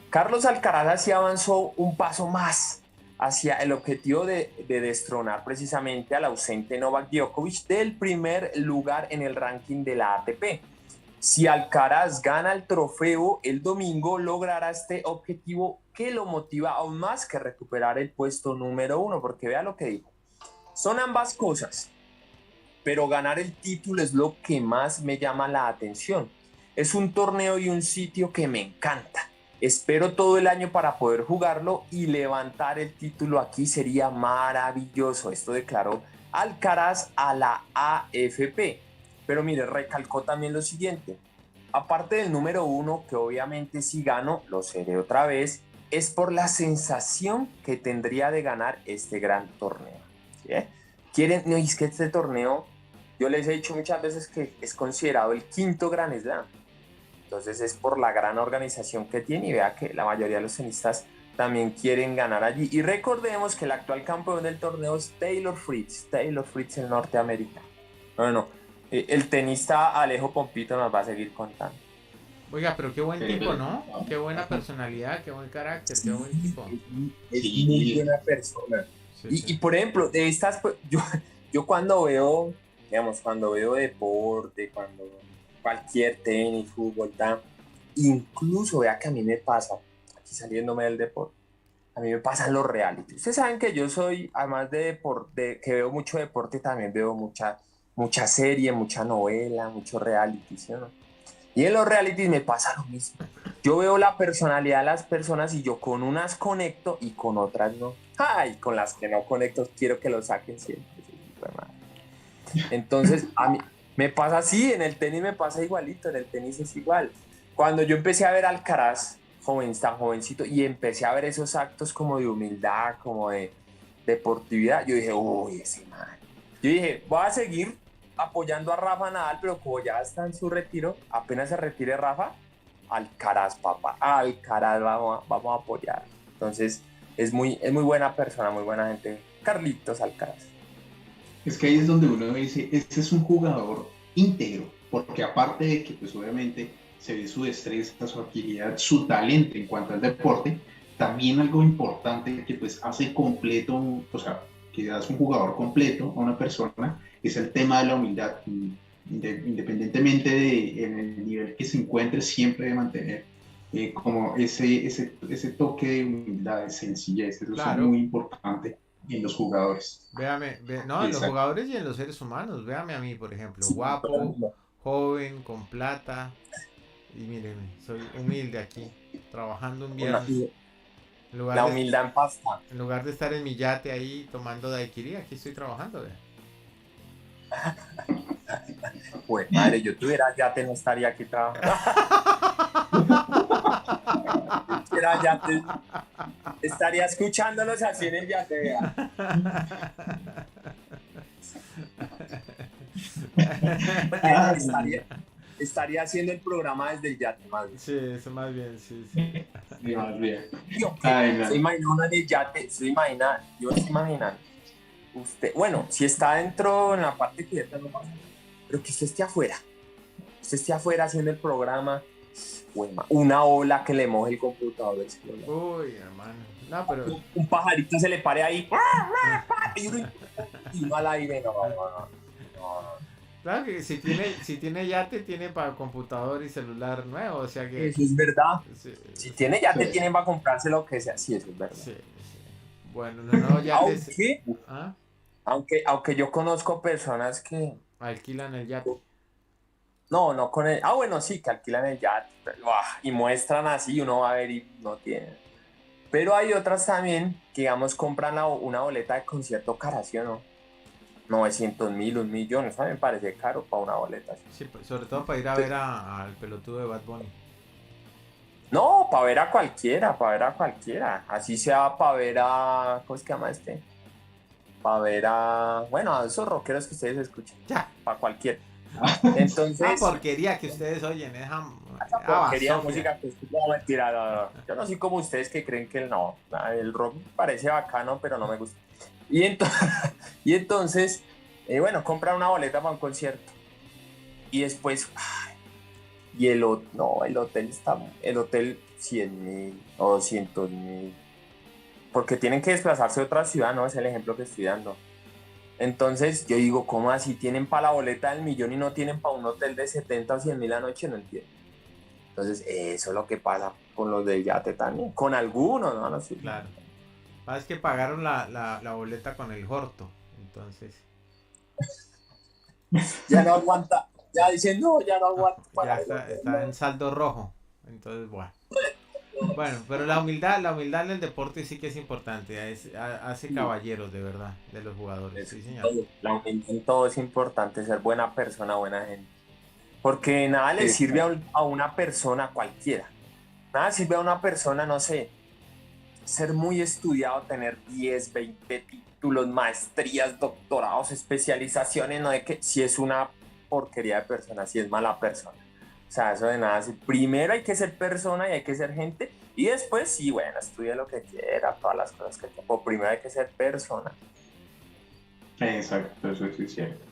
Carlos Alcaraz así avanzó un paso más hacia el objetivo de destronar precisamente al ausente Novak Djokovic del primer lugar en el ranking de la ATP. Si Alcaraz gana el trofeo el domingo, logrará este objetivo que lo motiva aún más que recuperar el puesto número 1, porque vea lo que dijo. Son ambas cosas, pero ganar el título es lo que más me llama la atención. Es un torneo y un sitio que me encanta. Espero todo el año para poder jugarlo y levantar el título aquí sería maravilloso. Esto declaró Alcaraz a la AFP. Pero mire, recalcó también lo siguiente. Aparte del número 1, que obviamente si gano, lo seré otra vez, es por la sensación que tendría de ganar este gran torneo. ¿Sí? No, es que este torneo, yo les he dicho muchas veces que es considerado el 5º Grand Slam. Entonces es por la gran organización que tiene y vea que la mayoría de los tenistas también quieren ganar allí. Y recordemos que el actual campeón del torneo es Taylor Fritz el norteamericano. No. El tenista Alejo Pompito nos va a seguir contando. Oiga, pero qué buen tipo, ¿no? Qué buena personalidad, qué buen carácter, qué buen tipo. Es muy buena persona. Sí. Y por ejemplo, de estas, pues, yo cuando veo deporte, cuando cualquier tenis, fútbol, incluso vea que a mí me pasa, aquí saliéndome del deporte, a mí me pasan los reality. Ustedes saben que yo soy, además de deporte, que veo mucho deporte, también veo mucha serie, mucha novela, mucho reality, ¿sí o no? Y en los realities me pasa lo mismo. Yo veo la personalidad de las personas y yo con unas conecto y con otras no. Ay, con las que no conecto quiero que lo saquen siempre. Entonces, a mí me pasa así, en el tenis me pasa igualito, en el tenis es igual. Cuando yo empecé a ver a Alcaraz, tan jovencito, y empecé a ver esos actos como de humildad, como de deportividad, yo dije, uy, ese man. Yo dije, voy a seguir apoyando a Rafa Nadal, pero como ya está en su retiro, apenas se retire Rafa, Alcaraz, papá, Alcaraz vamos a apoyar. Entonces, es muy buena persona, muy buena gente. Carlitos Alcaraz. Es que ahí es donde uno dice, este es un jugador íntegro, porque aparte de que pues obviamente se ve su destreza, su agilidad, su talento en cuanto al deporte, también algo importante que pues hace completo, o sea, que hace un jugador completo a una persona, es el tema de la humildad. Independientemente de en el nivel que se encuentre, siempre de mantener como ese toque de humildad, de sencillez, eso Claro. es muy importante en los jugadores. Véame, no, en los jugadores y en los seres humanos. Véame a mí, por ejemplo, guapo, joven, con plata. Y mírenme, soy humilde aquí, trabajando un viernes. La humildad en pasta. En lugar de estar en mi yate ahí tomando daiquiri, aquí estoy trabajando. Pues madre, yo tuviera yate, no estaría aquí trabajando. Tuviera yate, estaría escuchándolos así en el yate, vea. Estaría haciendo el programa desde el yate, más bien. Sí, eso más bien, sí. Sí, más bien. Se imagina uno en el yate, yo se imagina. Usted, bueno, si está dentro en la parte que ya no pasa, pero que usted esté afuera. Usted esté afuera haciendo el programa, una ola que le moje el computador del celular. Uy, hermano. No, pero... Un pajarito se le pare ahí. Y uno al aire, no. Claro que si tiene yate, tiene para computador y celular nuevo, o sea que... Eso es verdad. Sí, si tiene yate, tiene para comprarse lo que sea. Sí, eso es verdad. Sí. Bueno, no, yate... Aunque yo conozco personas que... alquilan el yate. No con el... bueno, sí, que alquilan el yate. Pero, y muestran así, uno va a ver y no tiene. Pero hay otras también que, digamos, compran una boleta de concierto cara, ¿sí o no? 900,000, 1,000,000, eso me parece caro para una boleta. Sí, sobre todo para ir a ver al pelotudo de Bad Bunny. No, para ver a cualquiera. Así sea para ver a... ¿Cómo se llama este? Para ver a... Bueno, a esos rockeros que ustedes escuchan. Ya. Para cualquiera. Entonces... Esa porquería que ustedes oyen, esa porquería de música que no, mentira, no. Yo no soy como ustedes que creen que el rock parece bacano, pero no me gusta. Y entonces, bueno, compran una boleta para un concierto. Y después, el hotel 100,000 o 200,000. Porque tienen que desplazarse a otra ciudad, ¿no? Es el ejemplo que estoy dando. Entonces, yo digo, ¿cómo así tienen para la boleta del 1,000,000 y no tienen para un hotel de 70 o 100,000 la noche? No entiendo. Entonces, eso es lo que pasa con los del yate también. Con algunos, ¿no? No sé. Claro. Es que pagaron la boleta con el Horto, entonces... Ya no aguanta. Ya dicen, no, ya no aguanta. Ya está en saldo rojo. Entonces, bueno. Bueno, pero la humildad en el deporte sí que es importante. Hace caballeros, de verdad, de los jugadores. Sí, señor. La humildad en todo es importante, ser buena persona, buena gente. Porque nada le sirve a una persona cualquiera. Nada sirve a una persona, no sé, ser muy estudiado, tener 10, 20 títulos, maestrías, doctorados, especializaciones, no de que si es una porquería de persona, si es mala persona. O sea, eso de nada. Primero hay que ser persona y hay que ser gente, y después sí, bueno, estudie lo que quiera, todas las cosas que quiera. Pero primero hay que ser persona. Exacto, eso sí es cierto.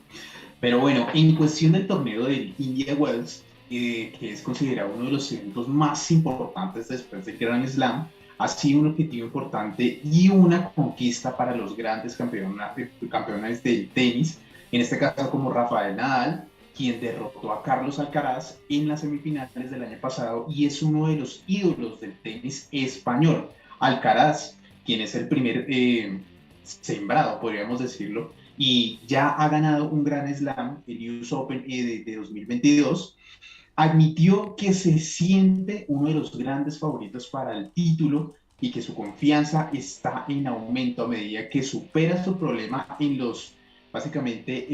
Pero bueno, en cuestión del torneo del India Wells, que es considerado uno de los eventos más importantes después del Grand Slam, ha sido un objetivo importante y una conquista para los grandes campeones del tenis, en este caso como Rafael Nadal, quien derrotó a Carlos Alcaraz en las semifinales del año pasado y es uno de los ídolos del tenis español. Alcaraz, quien es el primer sembrado, podríamos decirlo, y ya ha ganado un Grand Slam, el US Open de 2022, admitió que se siente uno de los grandes favoritos para el título y que su confianza está en aumento a medida que supera su problema en los, básicamente,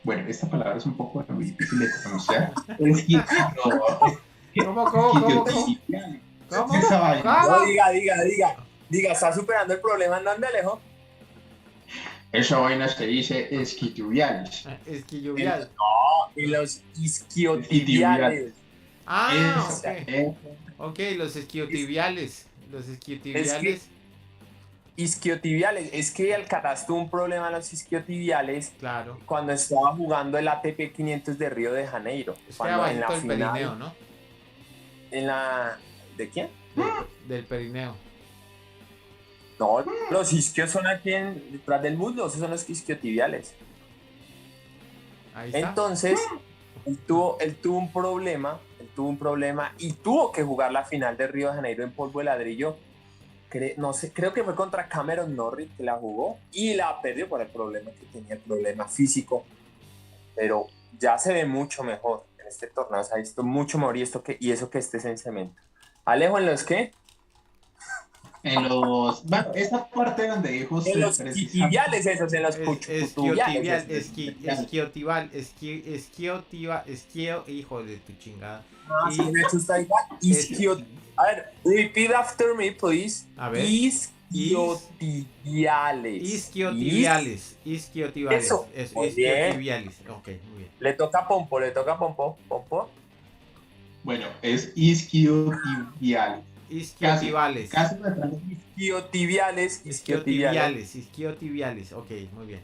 bueno, esta palabra es un poco muy difícil de pronunciar. ¿Cómo? No, diga, está superando el problema en dónde, Alejo. Esa vaina se dice isquiotibiales. Esquillovial. Y los isquiotibiales. Ah, Esa- ok, los isquiotibiales. Los isquiotibiales, Isquiotibiales. Es que Alcaraz tuvo un problema en los isquiotibiales claro. cuando estaba jugando el ATP 500 de Río de Janeiro. Es que Cuando en la abajito del final, perineo, ¿no? en la... ¿De quién? Del perineo. No, los isquios son aquí detrás del muslo, esos son los isquiotibiales. Ahí está. Entonces, él tuvo un problema y tuvo que jugar la final de Río de Janeiro en polvo de ladrillo. No sé, creo que fue contra Cameron Norrie que la jugó y la perdió por el problema que tenía, el problema físico. Pero ya se ve mucho mejor en este torneo, se ha visto mucho mejor y eso que este es en cemento. Alejo, ¿en los qué? Bueno, esa parte donde dijo En los tibiales esos, en los Esquiotibial, puchuputubiales. hijo de tu chingada. Ah, sí, eso está igual. A ver, repeat after me, please. A ver. Isquiotibiales. Isquiotibiales. Eso, muy bien. Isquiotibiales. Ok, muy bien. Le toca a Pompo. Pompo. Bueno, es isquiotibiales. Isquiotibiales. Casi me trae. Isquiotibiales. Ok, muy bien.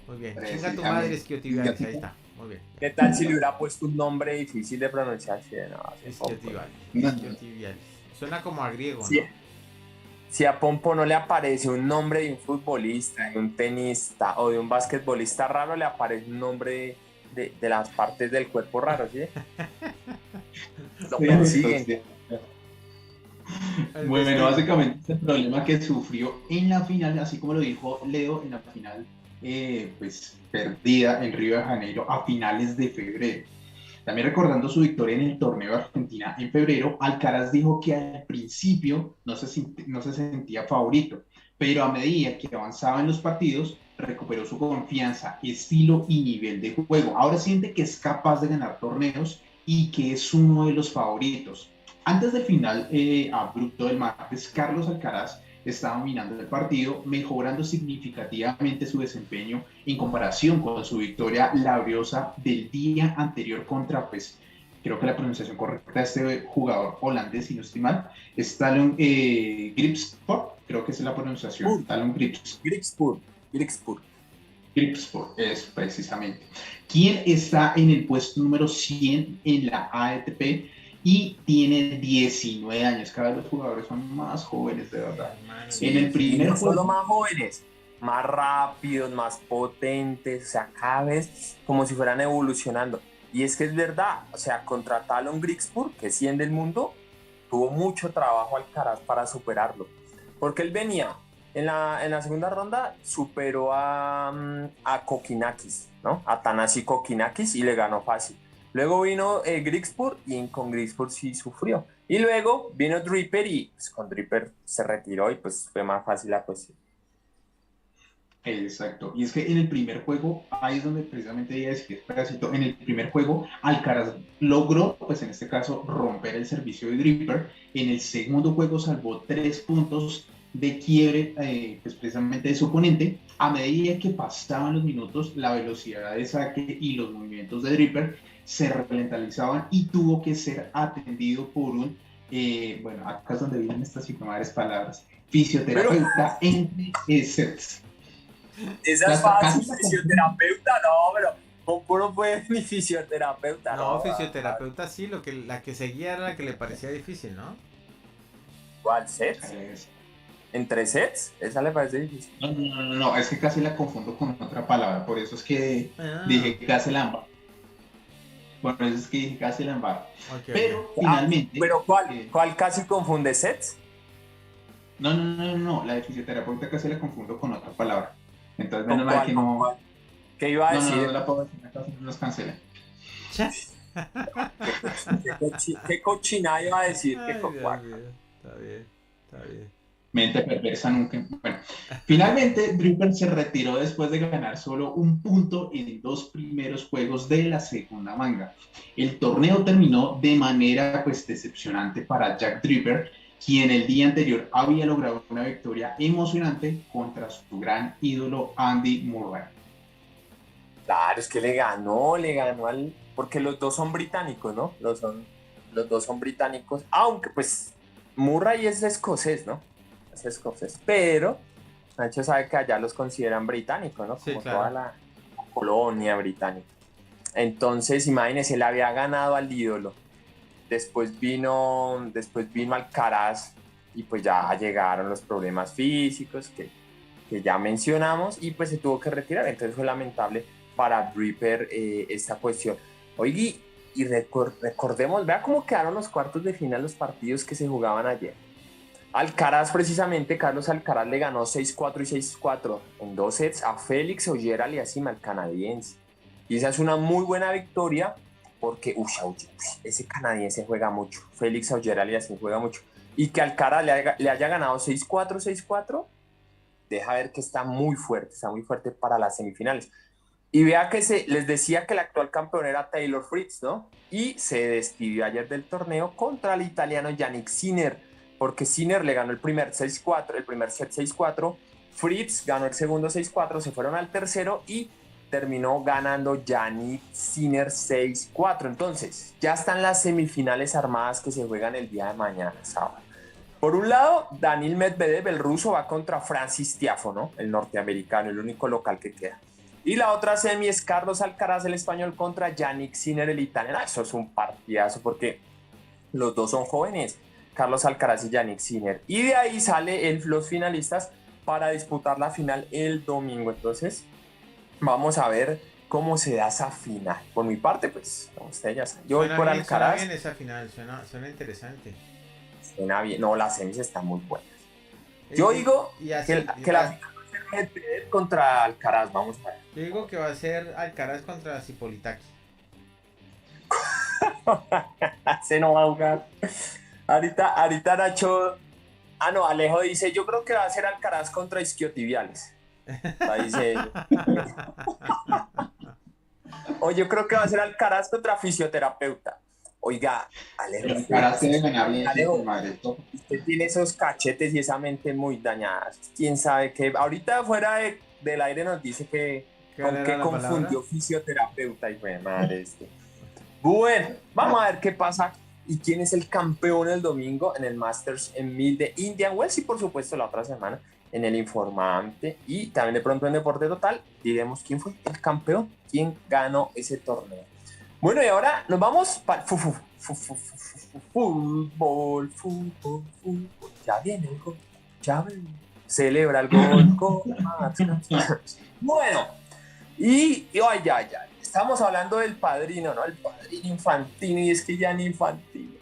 Muy bien. Chinga tu Precisamente. madre, isquiotibiales. Ahí está. Muy bien. ¿Qué tal si le hubiera puesto un nombre difícil de pronunciar? Sí, no, Isquiotibiales. No. Isquiotibiales. Suena como a griego, Sí. ¿no? Si a Pompo no le aparece un nombre de un futbolista, de un tenista o de un basquetbolista raro, le aparece un nombre de las partes del cuerpo raro, ¿sí? Lo persiguen. Bueno, básicamente este problema que sufrió en la final, así como lo dijo Leo, en la final, pues perdida en Río de Janeiro a finales de febrero. También recordando su victoria en el torneo de Argentina en febrero, Alcaraz dijo que al principio no se sentía favorito, pero a medida que avanzaba en los partidos, recuperó su confianza, estilo y nivel de juego. Ahora siente que es capaz de ganar torneos y que es uno de los favoritos. Antes del final abrupto del martes, Carlos Alcaraz está dominando el partido, mejorando significativamente su desempeño en comparación con su victoria labriosa del día anterior contra, pues, creo que la pronunciación correcta de este jugador holandés, si no estoy mal, es Talon Gripspor, creo que es la pronunciación, Talon Gripspor, es precisamente. Quien está en el puesto número 100 en la ATP y tiene 19 años. Cada vez los jugadores son más jóvenes, de verdad. Sí, en el primer no solo más jóvenes, más rápidos, más potentes, o sea, cada vez como si fueran evolucionando. Y es que es verdad, o sea, contra Talon Gripspor, que es 100 del mundo, tuvo mucho trabajo Alcaraz para superarlo. Porque él venía, en la segunda ronda, superó a Kokinakis, ¿no? A Thanasi Kokinakis y le ganó fácil. Luego vino Gripspor y con Gripspor sí sufrió. Y luego vino Draper y pues, con Draper se retiró y pues fue más fácil la cuestión. Exacto. Y es que en el primer juego, ahí es donde precisamente iba a decir pedacito, en el primer juego Alcaraz logró, pues en este caso, romper el servicio de Draper. En el segundo juego salvó 3 puntos de quiebre, pues precisamente de su oponente. A medida que pasaban los minutos, la velocidad de saque y los movimientos de Draper se ralentizaban y tuvo que ser atendido por un, bueno, acá es donde vienen estas madres palabras, fisioterapeuta entre sets. Esa es fácil, fisioterapeuta, no, pero Pompo no fue ni fisioterapeuta. No, fisioterapeuta sí, la que seguía era la que le parecía difícil, ¿no? ¿Cuál sets? ¿Entre sets? Esa le parece difícil. No, es que casi la confundo con otra palabra, por eso es que dije casi la embargo. Bueno, eso es que dije casi la embargo. Okay, pero finalmente... ¿Pero cuál casi confunde sets? No, la de fisioterapeuta casi la confundo con otra palabra. Entonces, menos mal que no... ¿Qué iba a decir? No la puedo decir, acá nos cancela. ¿Qué cochinada iba a decir? Ay, ¿Qué cocuaca? Está bien. Mente perversa nunca. Bueno, finalmente Draper se retiró después de ganar solo un punto en 2 primeros juegos de la segunda manga. El torneo terminó de manera pues decepcionante para Jack Draper, quien el día anterior había logrado una victoria emocionante contra su gran ídolo Andy Murray. Claro, es que le ganó porque los dos son británicos, ¿no? Los dos son británicos, aunque pues Murray es escocés, ¿no? Es escocés, pero Nacho sabe que allá los consideran británicos, ¿no? Como sí, claro. toda la colonia británica. Entonces, imagínense, le había ganado al ídolo. Después vino Alcaraz y pues ya llegaron los problemas físicos que ya mencionamos y pues se tuvo que retirar. Entonces fue lamentable para Draper esta cuestión. Oye, y recordemos, vea cómo quedaron los cuartos de final, los partidos que se jugaban ayer. Alcaraz, precisamente, Carlos Alcaraz le ganó 6-4 y 6-4 en 2 sets a Félix Auger-Aliassime, al canadiense. Y esa es una muy buena victoria porque ese canadiense juega mucho. Félix Auger-Aliassime juega mucho. Y que Alcaraz le haya ganado 6-4, 6-4, deja ver que está muy fuerte para las semifinales. Y vea que les decía que el actual campeón era Taylor Fritz, ¿no? Y se despidió ayer del torneo contra el italiano Jannik Sinner, porque Sinner le ganó el primer set 6-4, Fritz ganó el segundo 6-4, se fueron al tercero y terminó ganando Jannik Sinner 6-4. Entonces, ya están las semifinales armadas que se juegan el día de mañana, sábado. Por un lado, Daniil Medvedev, el ruso, va contra Francis Tiafoe, ¿no? El norteamericano, el único local que queda. Y la otra semi es Carlos Alcaraz, el español, contra Jannik Sinner, el italiano. Eso es un partidazo porque los dos son jóvenes, Carlos Alcaraz y Jannik Sinner. Y de ahí salen los finalistas para disputar la final el domingo. Entonces, vamos a ver cómo se da esa final. Por mi parte, pues, como ustedes ya saben, yo voy por Alcaraz. Suena bien esa final, suena interesante. Suena bien. No, las semis están muy buenas. Yo digo que la final contra Alcaraz, vamos a ver. Yo digo que va a ser Alcaraz contra Cipolitaki. Se no va a jugar. Ahorita Nacho. No, Alejo dice: yo creo que va a ser Alcaraz contra isquiotibiales. Dice. O yo creo que va a ser Alcaraz contra fisioterapeuta. Oiga, Alejo. Alcaraz debe ganarle Alejo, usted tiene esos cachetes y esa mente muy dañada. Quién sabe qué. Ahorita fuera del aire nos dice que con qué confundió palabra? Fisioterapeuta y fue madre este. Bueno, vamos a ver qué pasa y quién es el campeón el domingo en el Masters en 1000 de Indian Wells y por supuesto la otra semana en el Informante y también de pronto en Deporte Total diremos quién fue el campeón, quién ganó ese torneo. Bueno, y ahora nos vamos para fútbol. Ya viene el gol, ya viene. Celebra el gol. Bueno, y ya. Estamos hablando del padrino, ¿no? El padrino Infantino, y es que Gianni Infantino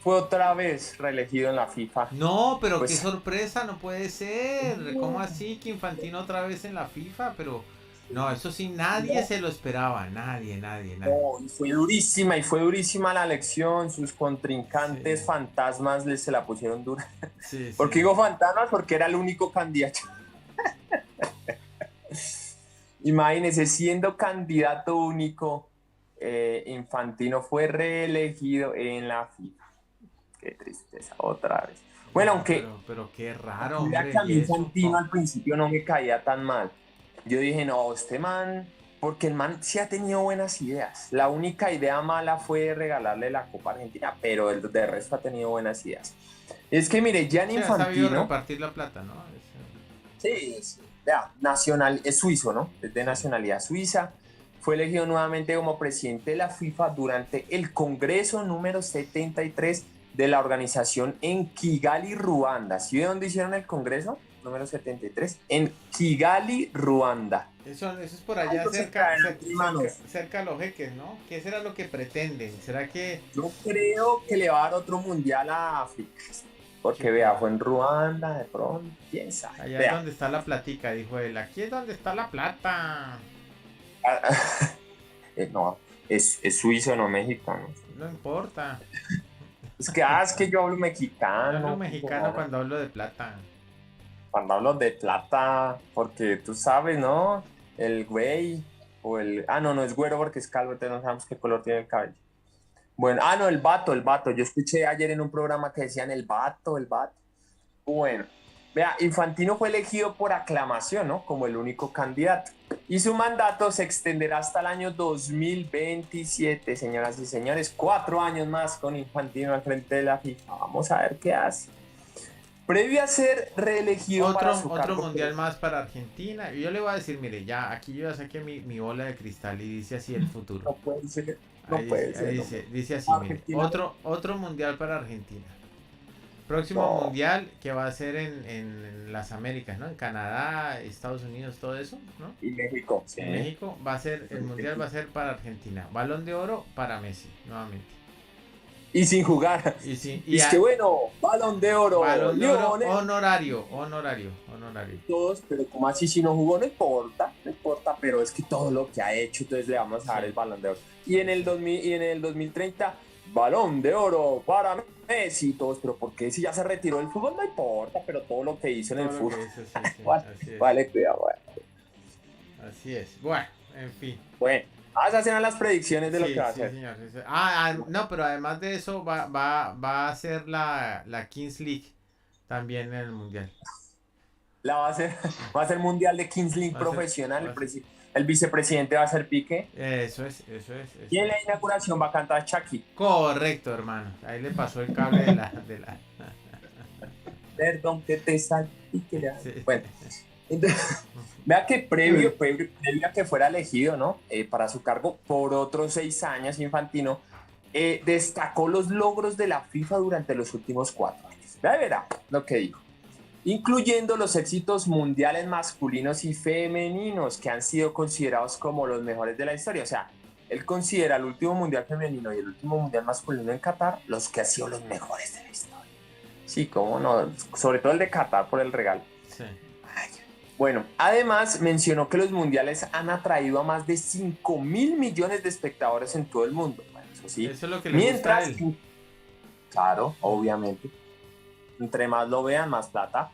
fue otra vez reelegido en la FIFA. No, pero pues, qué sorpresa, no puede ser. ¿Cómo así que Infantino otra vez en la FIFA? Pero no, eso sí, nadie se lo esperaba, nadie. No, y fue durísima la elección, sus contrincantes fantasmas se la pusieron dura. Sí, ¿por qué digo fantasmas? Porque era el único candidato. Imagínense, siendo candidato único, Infantino fue reelegido en la FIFA. Qué tristeza, otra vez. Bueno, aunque... Pero qué raro, hombre. Que a mí Infantino al principio no me caía tan mal. Yo dije, no, este man... Porque el man sí ha tenido buenas ideas. La única idea mala fue regalarle la Copa Argentina, pero de resto ha tenido buenas ideas. Es que, mire, Gianni Infantino... Ha sabido repartir la plata, ¿no? Sí. Nacional, es suizo, ¿no? Es de nacionalidad suiza. Fue elegido nuevamente como presidente de la FIFA durante el Congreso número 73 de la organización en Kigali, Ruanda. ¿Sí ve dónde hicieron el Congreso número 73? En Kigali, Ruanda. Eso es por allá cerca a los jeques, ¿no? ¿Qué será lo que pretenden? ¿Será que...? Yo creo que le va a dar otro mundial a África. Porque vea, fue en Ruanda, de pronto, quién sabe. Allá es donde está la platica, dijo él. Aquí es donde está la plata. No, es suizo, no mexicano. No importa. Es que yo hablo mexicano. Yo hablo mexicano cuando hablo de plata. Cuando hablo de plata, porque tú sabes, ¿no? El güey, o el... no es güero porque es calvo, entonces no sabemos qué color tiene el cabello. Bueno, no, el vato. Yo escuché ayer en un programa que decían el vato. Bueno, vea, Infantino fue elegido por aclamación, ¿no? Como el único candidato. Y su mandato se extenderá hasta el año 2027, señoras y señores. 4 años más con Infantino al frente de la FIFA. Vamos a ver qué hace. Previo a ser reelegido para su otro cargo, mundial más para Argentina. Y yo le voy a decir, mire, ya aquí yo ya saqué mi bola de cristal y dice así el futuro. No puede ser. Dice así, mire, otro mundial para Argentina. Próximo mundial que va a ser en las Américas, ¿no? En Canadá, Estados Unidos, todo eso, ¿no? Y México. Sí. En México va a ser, el mundial va a ser para Argentina. Balón de oro para Messi, nuevamente. Y sin jugar. Y es que bueno, balón de oro. Balón de oro honorario. Todos, pero como así si no jugó, no importa, pero es que todo lo que ha hecho, entonces le vamos a dar el balón de oro. Y en el 2030, balón de oro para Messi, todos, pero ¿por qué si ya se retiró del fútbol? No importa, pero todo lo que hizo en el fútbol. Vale, cuidado. Así es. Bueno, en fin. Bueno. Esas eran las predicciones de lo que va a hacer. Señor. No, pero además de eso va a ser la Kings League también en el Mundial. Va a ser Mundial de Kings League profesional. El vicepresidente va a ser Piqué. Eso es. Y en la inauguración va a cantar Chucky. Correcto, hermano. Ahí le pasó el cable de la... Perdón que te salpique. Bueno. Entonces, vea que previo a que fuera elegido, ¿no? Para su cargo por otros 6 años, Infantino destacó los logros de la FIFA durante los últimos 4 años. Verá lo que dijo. Incluyendo los éxitos mundiales masculinos y femeninos que han sido considerados como los mejores de la historia. O sea, él considera el último mundial femenino y el último mundial masculino en Qatar los que han sido los mejores de la historia. Sí, cómo no, sobre todo el de Qatar por el regalo. Sí. Bueno, además mencionó que los mundiales han atraído a más de 5.000 millones de espectadores en todo el mundo. Bueno, eso sí. Eso es lo que le gusta a él. Claro, obviamente. Entre más lo vean, más plata.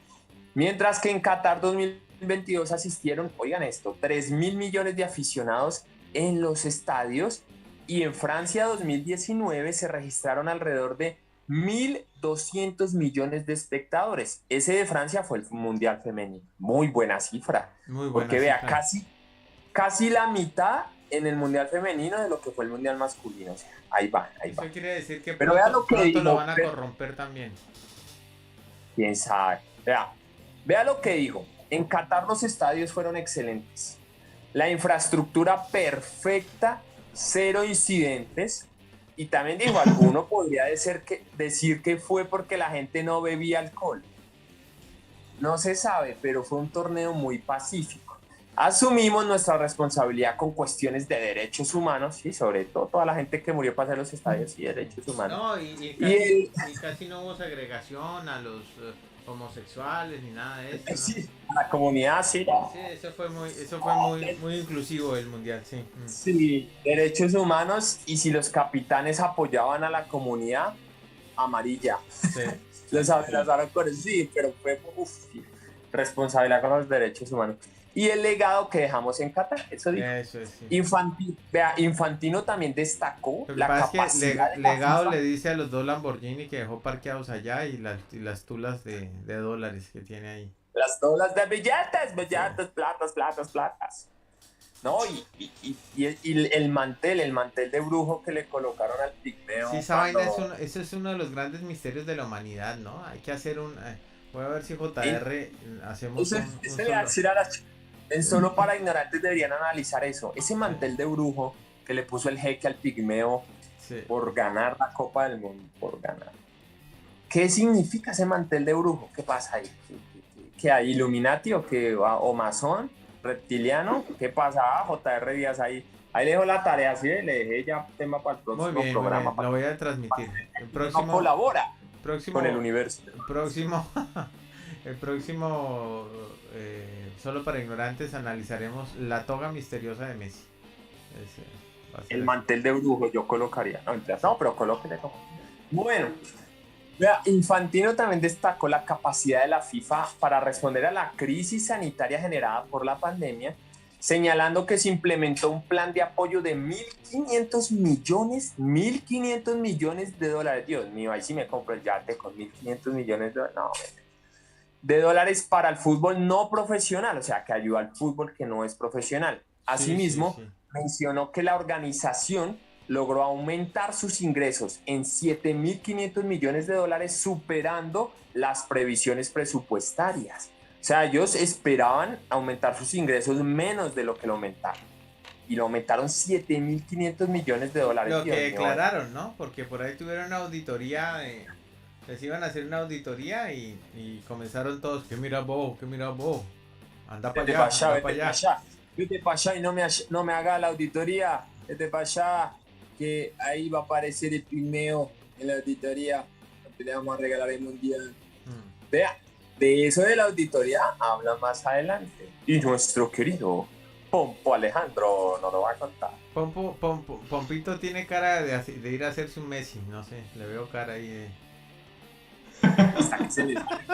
Mientras que en Qatar 2022 asistieron, oigan esto, 3.000 millones de aficionados en los estadios. Y en Francia 2019 se registraron alrededor de 1.200 millones de espectadores. Ese de Francia fue el Mundial Femenino. Muy buena cifra. Muy buena porque cifra. Vea, casi la mitad en el Mundial Femenino de lo que fue el Mundial Masculino. O sea, ahí va. Eso quiere decir que pero pronto lo van a corromper también. Quién sabe. Vea lo que digo. En Qatar los estadios fueron excelentes. La infraestructura perfecta, 0 incidentes. Y también dijo, alguno podría decir que fue porque la gente no bebía alcohol. No se sabe, pero fue un torneo muy pacífico. Asumimos nuestra responsabilidad con cuestiones de derechos humanos, y sobre todo toda la gente que murió para hacer los estadios y derechos humanos. No, y casi no hubo segregación a los homosexuales ni nada de eso, ¿no? Sí, la comunidad sí. Sí, eso fue muy inclusivo el mundial, sí. Sí, derechos humanos, y si los capitanes apoyaban a la comunidad, amarilla. Sí. Los abrazaron con eso, sí, pero fue responsabilidad con los derechos humanos. Y el legado que dejamos en Qatar, eso dijo. Eso es, sí. Infantino también destacó la capacidad. Legado FIFA. le dice a los 2 Lamborghini que dejó parqueados allá y las tulas de dólares que tiene ahí. Las tulas de billetes, platas. No, y el mantel de brujo que le colocaron al pigmeo. Sí, esa vaina eso es uno de los grandes misterios de la humanidad, ¿no? Hay que hacer voy a ver si JR hacemos solo para ignorantes deberían analizar eso. Ese mantel de brujo que le puso el jeque al pigmeo, sí, por ganar la Copa del Mundo, por ganar. ¿Qué significa ese mantel de brujo? ¿Qué pasa ahí? ¿Qué hay? ¿Illuminati o masón? ¿Reptiliano? ¿Qué pasa? JR Díaz ahí. Ahí le dejo la tarea, ¿sí? Le dejé ya tema para el próximo programa. Muy bien, lo voy a transmitir. El próximo colabora con el universo. El próximo solo para ignorantes analizaremos la toga misteriosa de Messi. El mantel de brujo yo colocaría. No, pero colóquele. Bueno, vea, Infantino también destacó la capacidad de la FIFA para responder a la crisis sanitaria generada por la pandemia señalando que se implementó un plan de apoyo de 1.500 millones de dólares. Dios mío, ahí sí me compro el yate con 1.500 millones de dólares. No, de dólares para el fútbol no profesional, o sea, que ayuda al fútbol que no es profesional. Asimismo, mencionó que la organización logró aumentar sus ingresos en 7.500 millones de dólares, superando las previsiones presupuestarias. O sea, ellos esperaban aumentar sus ingresos menos de lo que lo aumentaron. Y lo aumentaron 7.500 millones de dólares. Lo que declararon, ¿no? Porque por ahí tuvieron una auditoría, les iban a hacer una auditoría y comenzaron todos, que mira vos, anda para allá, anda para allá. Vete para allá y no me haga la auditoría, vete para allá, que ahí va a aparecer el Pimeo en la auditoría, donde le vamos a regalar el mundial. Vea, de eso de la auditoría habla más adelante. Y nuestro querido Pompo Alejandro nos lo va a contar. Pompito tiene cara de ir a hacerse un Messi, no sé, le veo cara ahí de... Hasta que se le sale.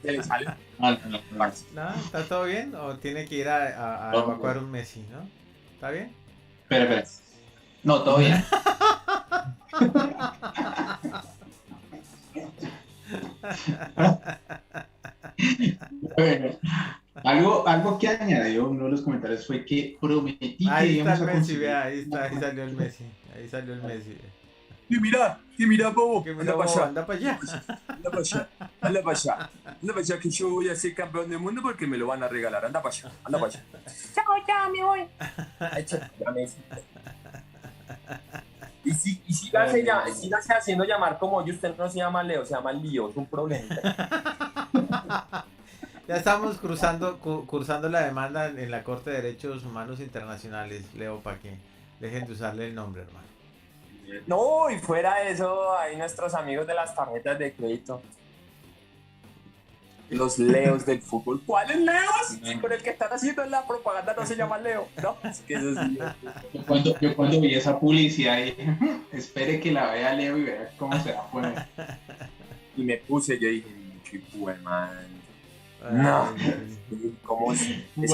¿Se le sale? No, ¿está todo bien? ¿O tiene que ir a evacuar un Messi, no? ¿Está bien? Espera. No, todo bien. Bueno, algo que añadió uno de los comentarios fue que prometí que íbamos a conseguir. Ahí salió el Messi. Y mira, bobo. Anda para allá. Anda para allá, que yo voy a ser campeón del mundo porque me lo van a regalar. Anda para allá. Chao, ya me voy. Ya Messi. Y si la hace haciendo llamar como yo, usted no se llama Leo, se llama Lío, es un problema. Ya estamos cursando la demanda en la Corte de Derechos Humanos Internacionales, Leo, para que dejen de usarle el nombre, hermano. No, y fuera de eso, hay nuestros amigos de las tarjetas de crédito. Los Leos del fútbol. ¿Cuáles Leos? Con el que están haciendo la propaganda no se llama Leo, ¿no? Es que eso sí. Yo cuando vi esa publicidad dije, espere que la vea Leo y vea cómo se va a poner. Y me puse, yo dije, chico, man. No, ¿cómo es? Es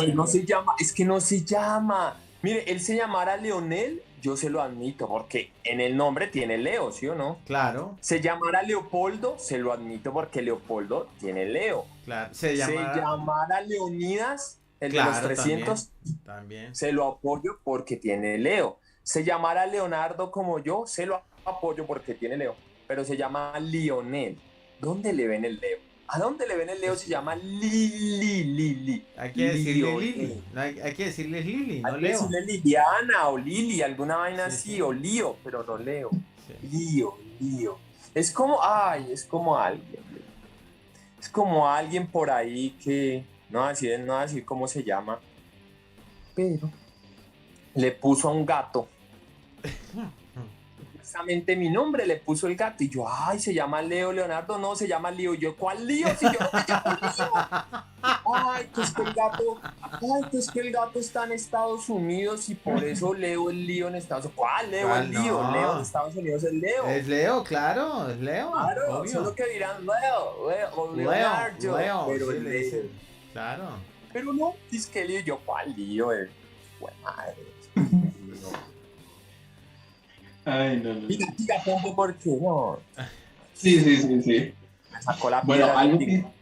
que no se llama. Mire, él se llamara Leonel, yo se lo admito, porque en el nombre tiene Leo, ¿sí o no? Claro. Se llamara Leopoldo, se lo admito porque Leopoldo tiene Leo. Claro. Se llamara Leonidas, el de los 300, también. Se lo apoyo porque tiene Leo. Se llamara Leonardo como yo, se lo apoyo porque tiene Leo. Pero se llama Lionel. ¿Dónde le ven el Leo? ¿A dónde le ven el Leo? Se llama Lili. Hay que decirle Lili. No, hay que decirle Lili, no Leo. Hay que decirle Liliana o Lili, alguna vaina así, o Lío, pero no Leo. Sí. Lío. Es como alguien. Es como alguien por ahí que, no voy a decir cómo se llama, pero le puso a un gato. Exactamente mi nombre le puso el gato y yo, se llama Leo Leonardo, no, se llama Lío. Yo, ¿cuál Lío? Si yo no me llamo Lío. Es que el gato está en Estados Unidos y por eso Leo el Lío en Estados Unidos. ¿Cuál Leo el Lío? No. Leo en Estados Unidos es Leo. Es Leo, claro, es Leo. Claro, obvio. Solo que dirán Leo, Leonardo. Pero sí, el Leo. Claro. Pero no, es que Lío, yo, ¿cuál Lío? Buena madre. Ay, no. Mira, Pompo, ¿por qué no? Sí. Me sacó la piedra. Bueno,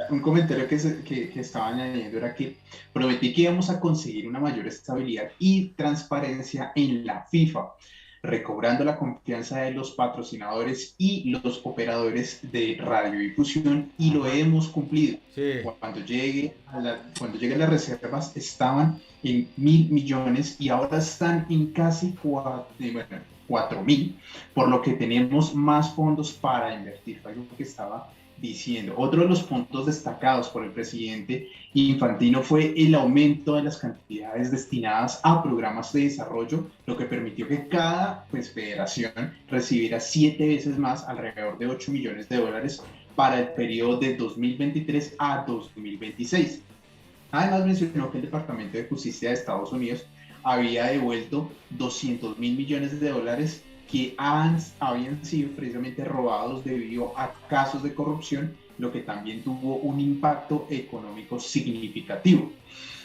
un comentario que estaba añadiendo era que prometí que íbamos a conseguir una mayor estabilidad y transparencia en la FIFA, recobrando la confianza de los patrocinadores y los operadores de radiodifusión, y lo hemos cumplido. Sí. Cuando lleguen las reservas estaban en 1.000 millones y ahora están en casi 4.000, por lo que tenemos más fondos para invertir. Fue algo que estaba diciendo. Otro de los puntos destacados por el presidente Infantino fue el aumento de las cantidades destinadas a programas de desarrollo, lo que permitió que cada federación recibiera 7 veces más, alrededor de 8 millones de dólares para el periodo de 2023 a 2026. Además mencionó que el Departamento de Justicia de Estados Unidos había devuelto 200.000 millones de dólares que habían sido precisamente robados debido a casos de corrupción, lo que también tuvo un impacto económico significativo.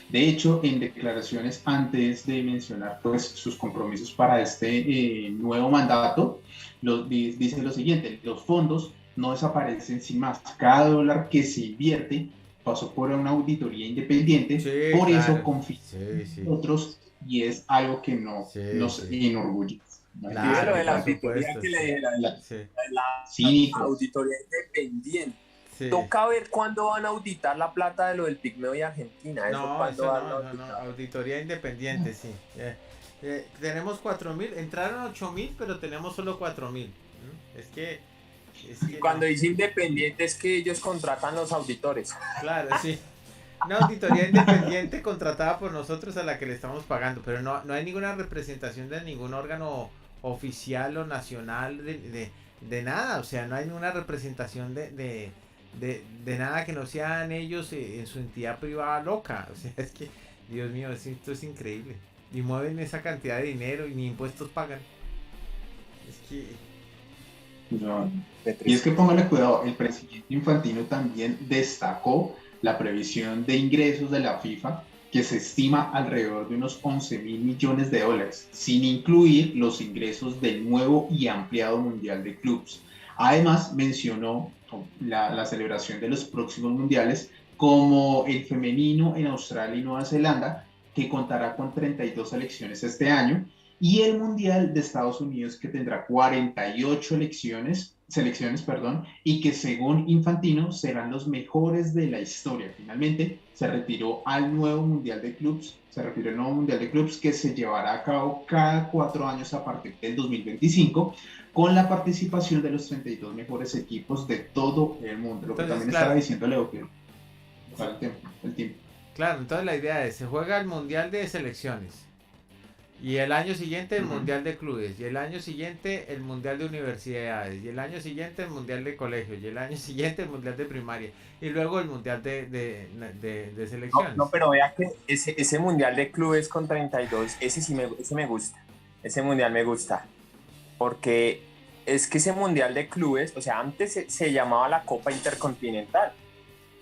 De hecho, en declaraciones antes de mencionar pues, sus compromisos para este nuevo mandato, dice lo siguiente: los fondos no desaparecen sin más. Cada dólar que se invierte pasó por una auditoría independiente, por claro. eso confían en nosotros y es algo que nos enorgullece. Claro, de la auditoría que le dije, la auditoría independiente. Sí. Toca ver cuándo van a auditar la plata de lo del Pigmeo y Argentina. No, auditoría independiente, sí. Tenemos 4.000, entraron 8.000, pero tenemos solo 4.000. Es que cuando dice independiente es que ellos contratan los auditores. Claro, sí. Una auditoría independiente contratada por nosotros a la que le estamos pagando, pero no hay ninguna representación de ningún órgano oficial o nacional de nada. O sea, no hay ninguna representación de nada que no sean ellos en su entidad privada loca. O sea, es que, Dios mío, esto es increíble. Y mueven esa cantidad de dinero y ni impuestos pagan. Es que... No. Y es que póngale cuidado, el presidente Infantino también destacó la previsión de ingresos de la FIFA, que se estima alrededor de unos 11.000 millones de dólares, sin incluir los ingresos del nuevo y ampliado Mundial de Clubes. Además, mencionó la celebración de los próximos mundiales, como el femenino en Australia y Nueva Zelanda, que contará con 32 selecciones este año, y el Mundial de Estados Unidos, que tendrá 48 selecciones, y que según Infantino serán los mejores de la historia. Finalmente se retiró el nuevo Mundial de Clubes, que se llevará a cabo cada 4 años a partir del 2025, con la participación de los 32 mejores equipos de todo el mundo. Lo que también estaba diciendo Leo, que para el tiempo. Claro, entonces la idea es, se juega el Mundial de Selecciones. Y el año siguiente el Mundial de Clubes, y el año siguiente el Mundial de Universidades, y el año siguiente el Mundial de Colegios, y el año siguiente el Mundial de Primaria, y luego el Mundial de Selecciones. No, pero vea que ese Mundial de Clubes con 32, ese me gusta. Ese Mundial me gusta. Porque es que ese Mundial de Clubes, o sea, antes se llamaba la Copa Intercontinental,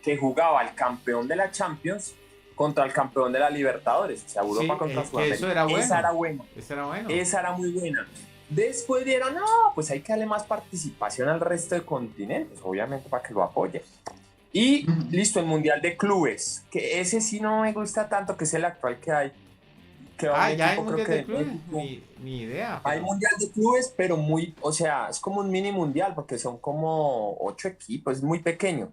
que jugaba el campeón de la Champions contra el campeón de la Libertadores, o sea, Europa contra Sudamérica. Eso era bueno. Esa era muy buena. Después dieron, pues hay que darle más participación al resto de continentes, obviamente para que lo apoye. Y listo, el Mundial de Clubes, que ese sí no me gusta tanto, que es el actual que hay. Ya hay Mundial de Clubes, ni idea. Pero... Hay Mundial de Clubes, pero muy, o sea, es como un mini mundial, porque son como 8 equipos, es muy pequeño.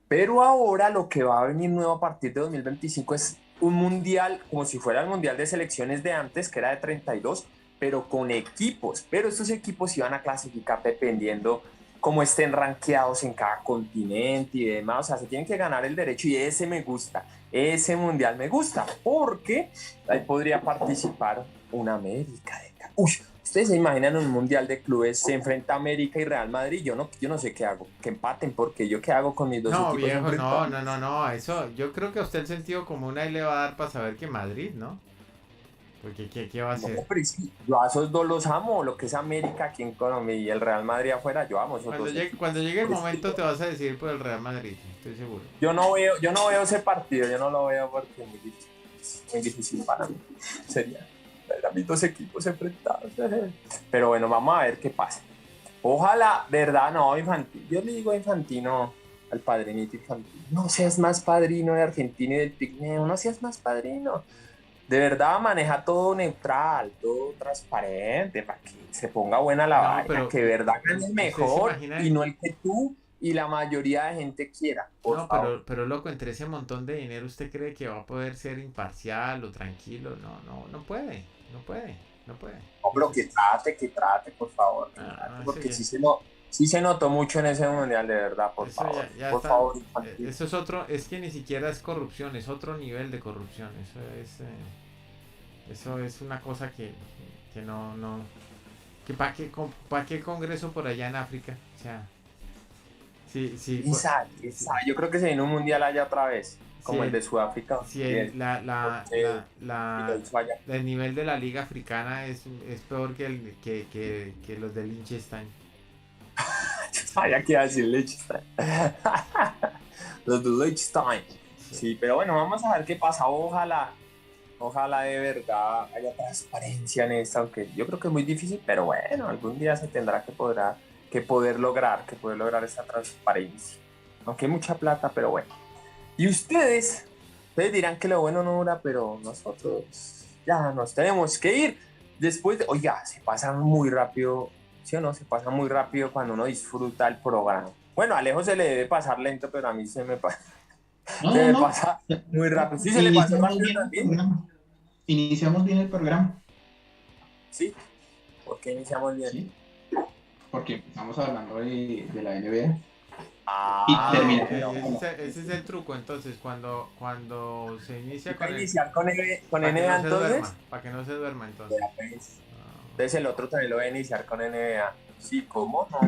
Pero ahora lo que va a venir nuevo a partir de 2025 es un mundial, como si fuera el mundial de selecciones de antes, que era de 32, pero con equipos. Pero estos equipos iban a clasificar dependiendo cómo estén rankeados en cada continente y demás. O sea, se tienen que ganar el derecho y ese me gusta. Ese mundial me gusta porque ahí podría participar una América. Ustedes se imaginan un mundial de clubes, se enfrenta América y Real Madrid. Yo no sé qué hago, que empaten, porque yo qué hago con mis dos equipos. Viejo, no, eso yo creo que a usted el sentido común ahí le va a dar para saber que Madrid, ¿no? Porque ¿qué va a hacer? No, pero sí, yo a esos dos los amo, lo que es América aquí en Colombia y el Real Madrid afuera, yo amo esos dos. Cuando llegue el momento te vas a decidir por el Real Madrid, estoy seguro. Yo no veo ese partido, yo no lo veo porque es muy difícil para mí. Sería a mis dos equipos enfrentados. Pero bueno, vamos a ver qué pasa. Ojalá, verdad, no, Infantino. Yo le digo a Infantino, al padrinito Infantino, no seas más padrino de Argentina y del Pigmeo, no seas más padrino. De verdad, maneja todo neutral, todo transparente, para que se ponga buena la vaina, que de verdad gane el mejor y no el que tú y la mayoría de gente quiera. Pero loco, entre ese montón de dinero, ¿usted cree que va a poder ser imparcial o tranquilo? No puede. No, pero que trate, por favor. Porque sí se notó mucho en ese mundial, de verdad, por favor. Por favor. Eso es otro, es que ni siquiera es corrupción, es otro nivel de corrupción. Eso es una cosa que no, que ¿para qué congreso por allá en África? O sea, sí. Yo creo que se viene un mundial allá otra vez. como el de Sudáfrica. Sí, el nivel de la liga africana es peor que los de Liechtenstein. Vaya que decir Liechtenstein. Los de Liechtenstein. Sí, pero bueno, vamos a ver qué pasa. Ojalá de verdad haya transparencia en esto, aunque yo creo que es muy difícil, pero bueno, algún día se tendrá que poder lograr esa transparencia. Aunque hay mucha plata, pero bueno. Y ustedes dirán que lo bueno no dura, pero nosotros ya nos tenemos que ir. Después oiga, se pasa muy rápido, ¿sí o no? Se pasa muy rápido cuando uno disfruta el programa. Bueno, a Alejo se le debe pasar lento, pero a mí se me pasa. Me pasa muy rápido. Sí, se le pasó rápido también. Iniciamos bien el programa. Sí, ¿por qué iniciamos bien? Sí, porque empezamos hablando de la NBA. Y terminamos. Ese es el truco, entonces, cuando se inicia con iniciar con NBA, entonces. Para que no se duerma, entonces. Entonces el otro también lo voy a iniciar con NBA. Sí, ¿cómo no?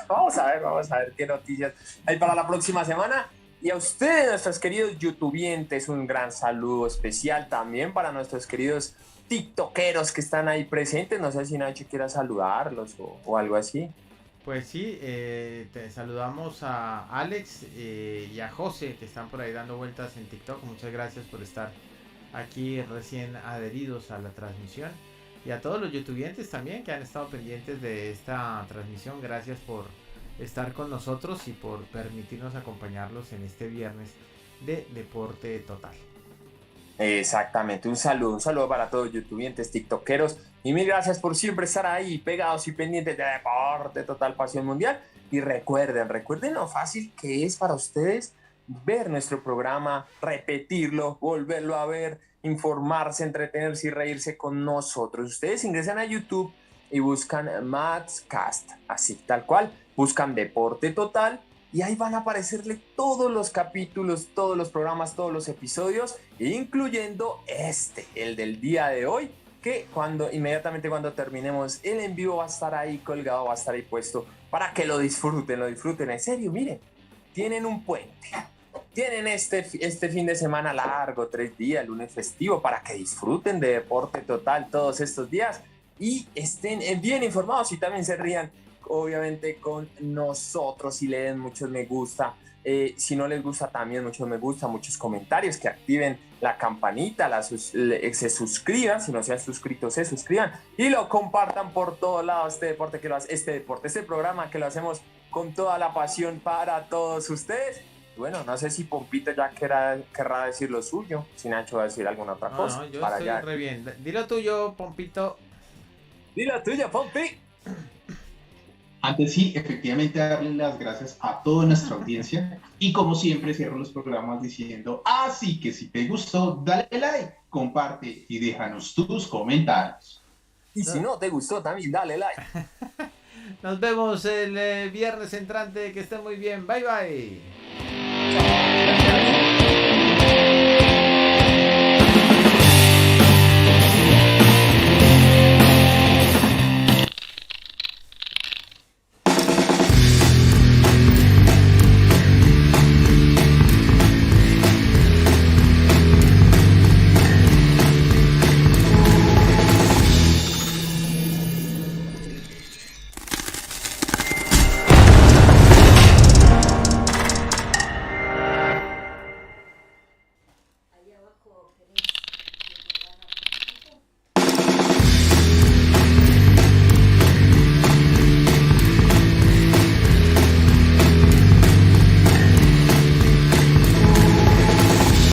Vamos a ver qué noticias hay para la próxima semana. Y a ustedes, nuestros queridos youtubientes, un gran saludo especial también para nuestros queridos tiktokeros que están ahí presentes. No sé si Nacho quiera saludarlos o algo así. Pues sí, te saludamos a Alex y a José, que están por ahí dando vueltas en TikTok. Muchas gracias por estar aquí recién adheridos a la transmisión. Y a todos los youtubientes también que han estado pendientes de esta transmisión. Gracias por estar con nosotros y por permitirnos acompañarlos en este viernes de Deporte Total. Exactamente, un saludo para todos los youtubientes, tiktokeros, y mil gracias por siempre estar ahí pegados y pendientes de Deporte Total Pasión Mundial. Y recuerden lo fácil que es para ustedes ver nuestro programa, repetirlo, volverlo a ver, informarse, entretenerse y reírse con nosotros. Ustedes ingresan a YouTube y buscan Matscast, así tal cual, buscan Deporte Total y ahí van a aparecerle todos los capítulos, todos los programas, todos los episodios, incluyendo el del día de hoy, que inmediatamente cuando terminemos el en vivo va a estar ahí colgado, va a estar ahí puesto para que lo disfruten, en serio. Miren, tienen un puente, tienen este fin de semana largo, 3 días, lunes festivo, para que disfruten de Deporte Total todos estos días y estén bien informados y también se rían obviamente con nosotros y le den muchos me gusta. Si no les gusta también muchos me gusta, muchos comentarios, que activen la campanita, se suscriban, si no se han suscrito se suscriban y lo compartan por todos lados. Este programa que lo hacemos con toda la pasión para todos ustedes. Bueno, no sé si Pompito ya querrá decir lo suyo, si Nacho va a decir alguna otra cosa. No, yo estoy re bien. Dilo tuyo, Pompito. Dilo tuyo, Pompi. Antes sí, efectivamente, darle las gracias a toda nuestra audiencia y como siempre cierro los programas diciendo, así que si te gustó, dale like, comparte y déjanos tus comentarios. Y si no te gustó también, dale like. Nos vemos el viernes entrante, que estén muy bien, bye bye. Chao.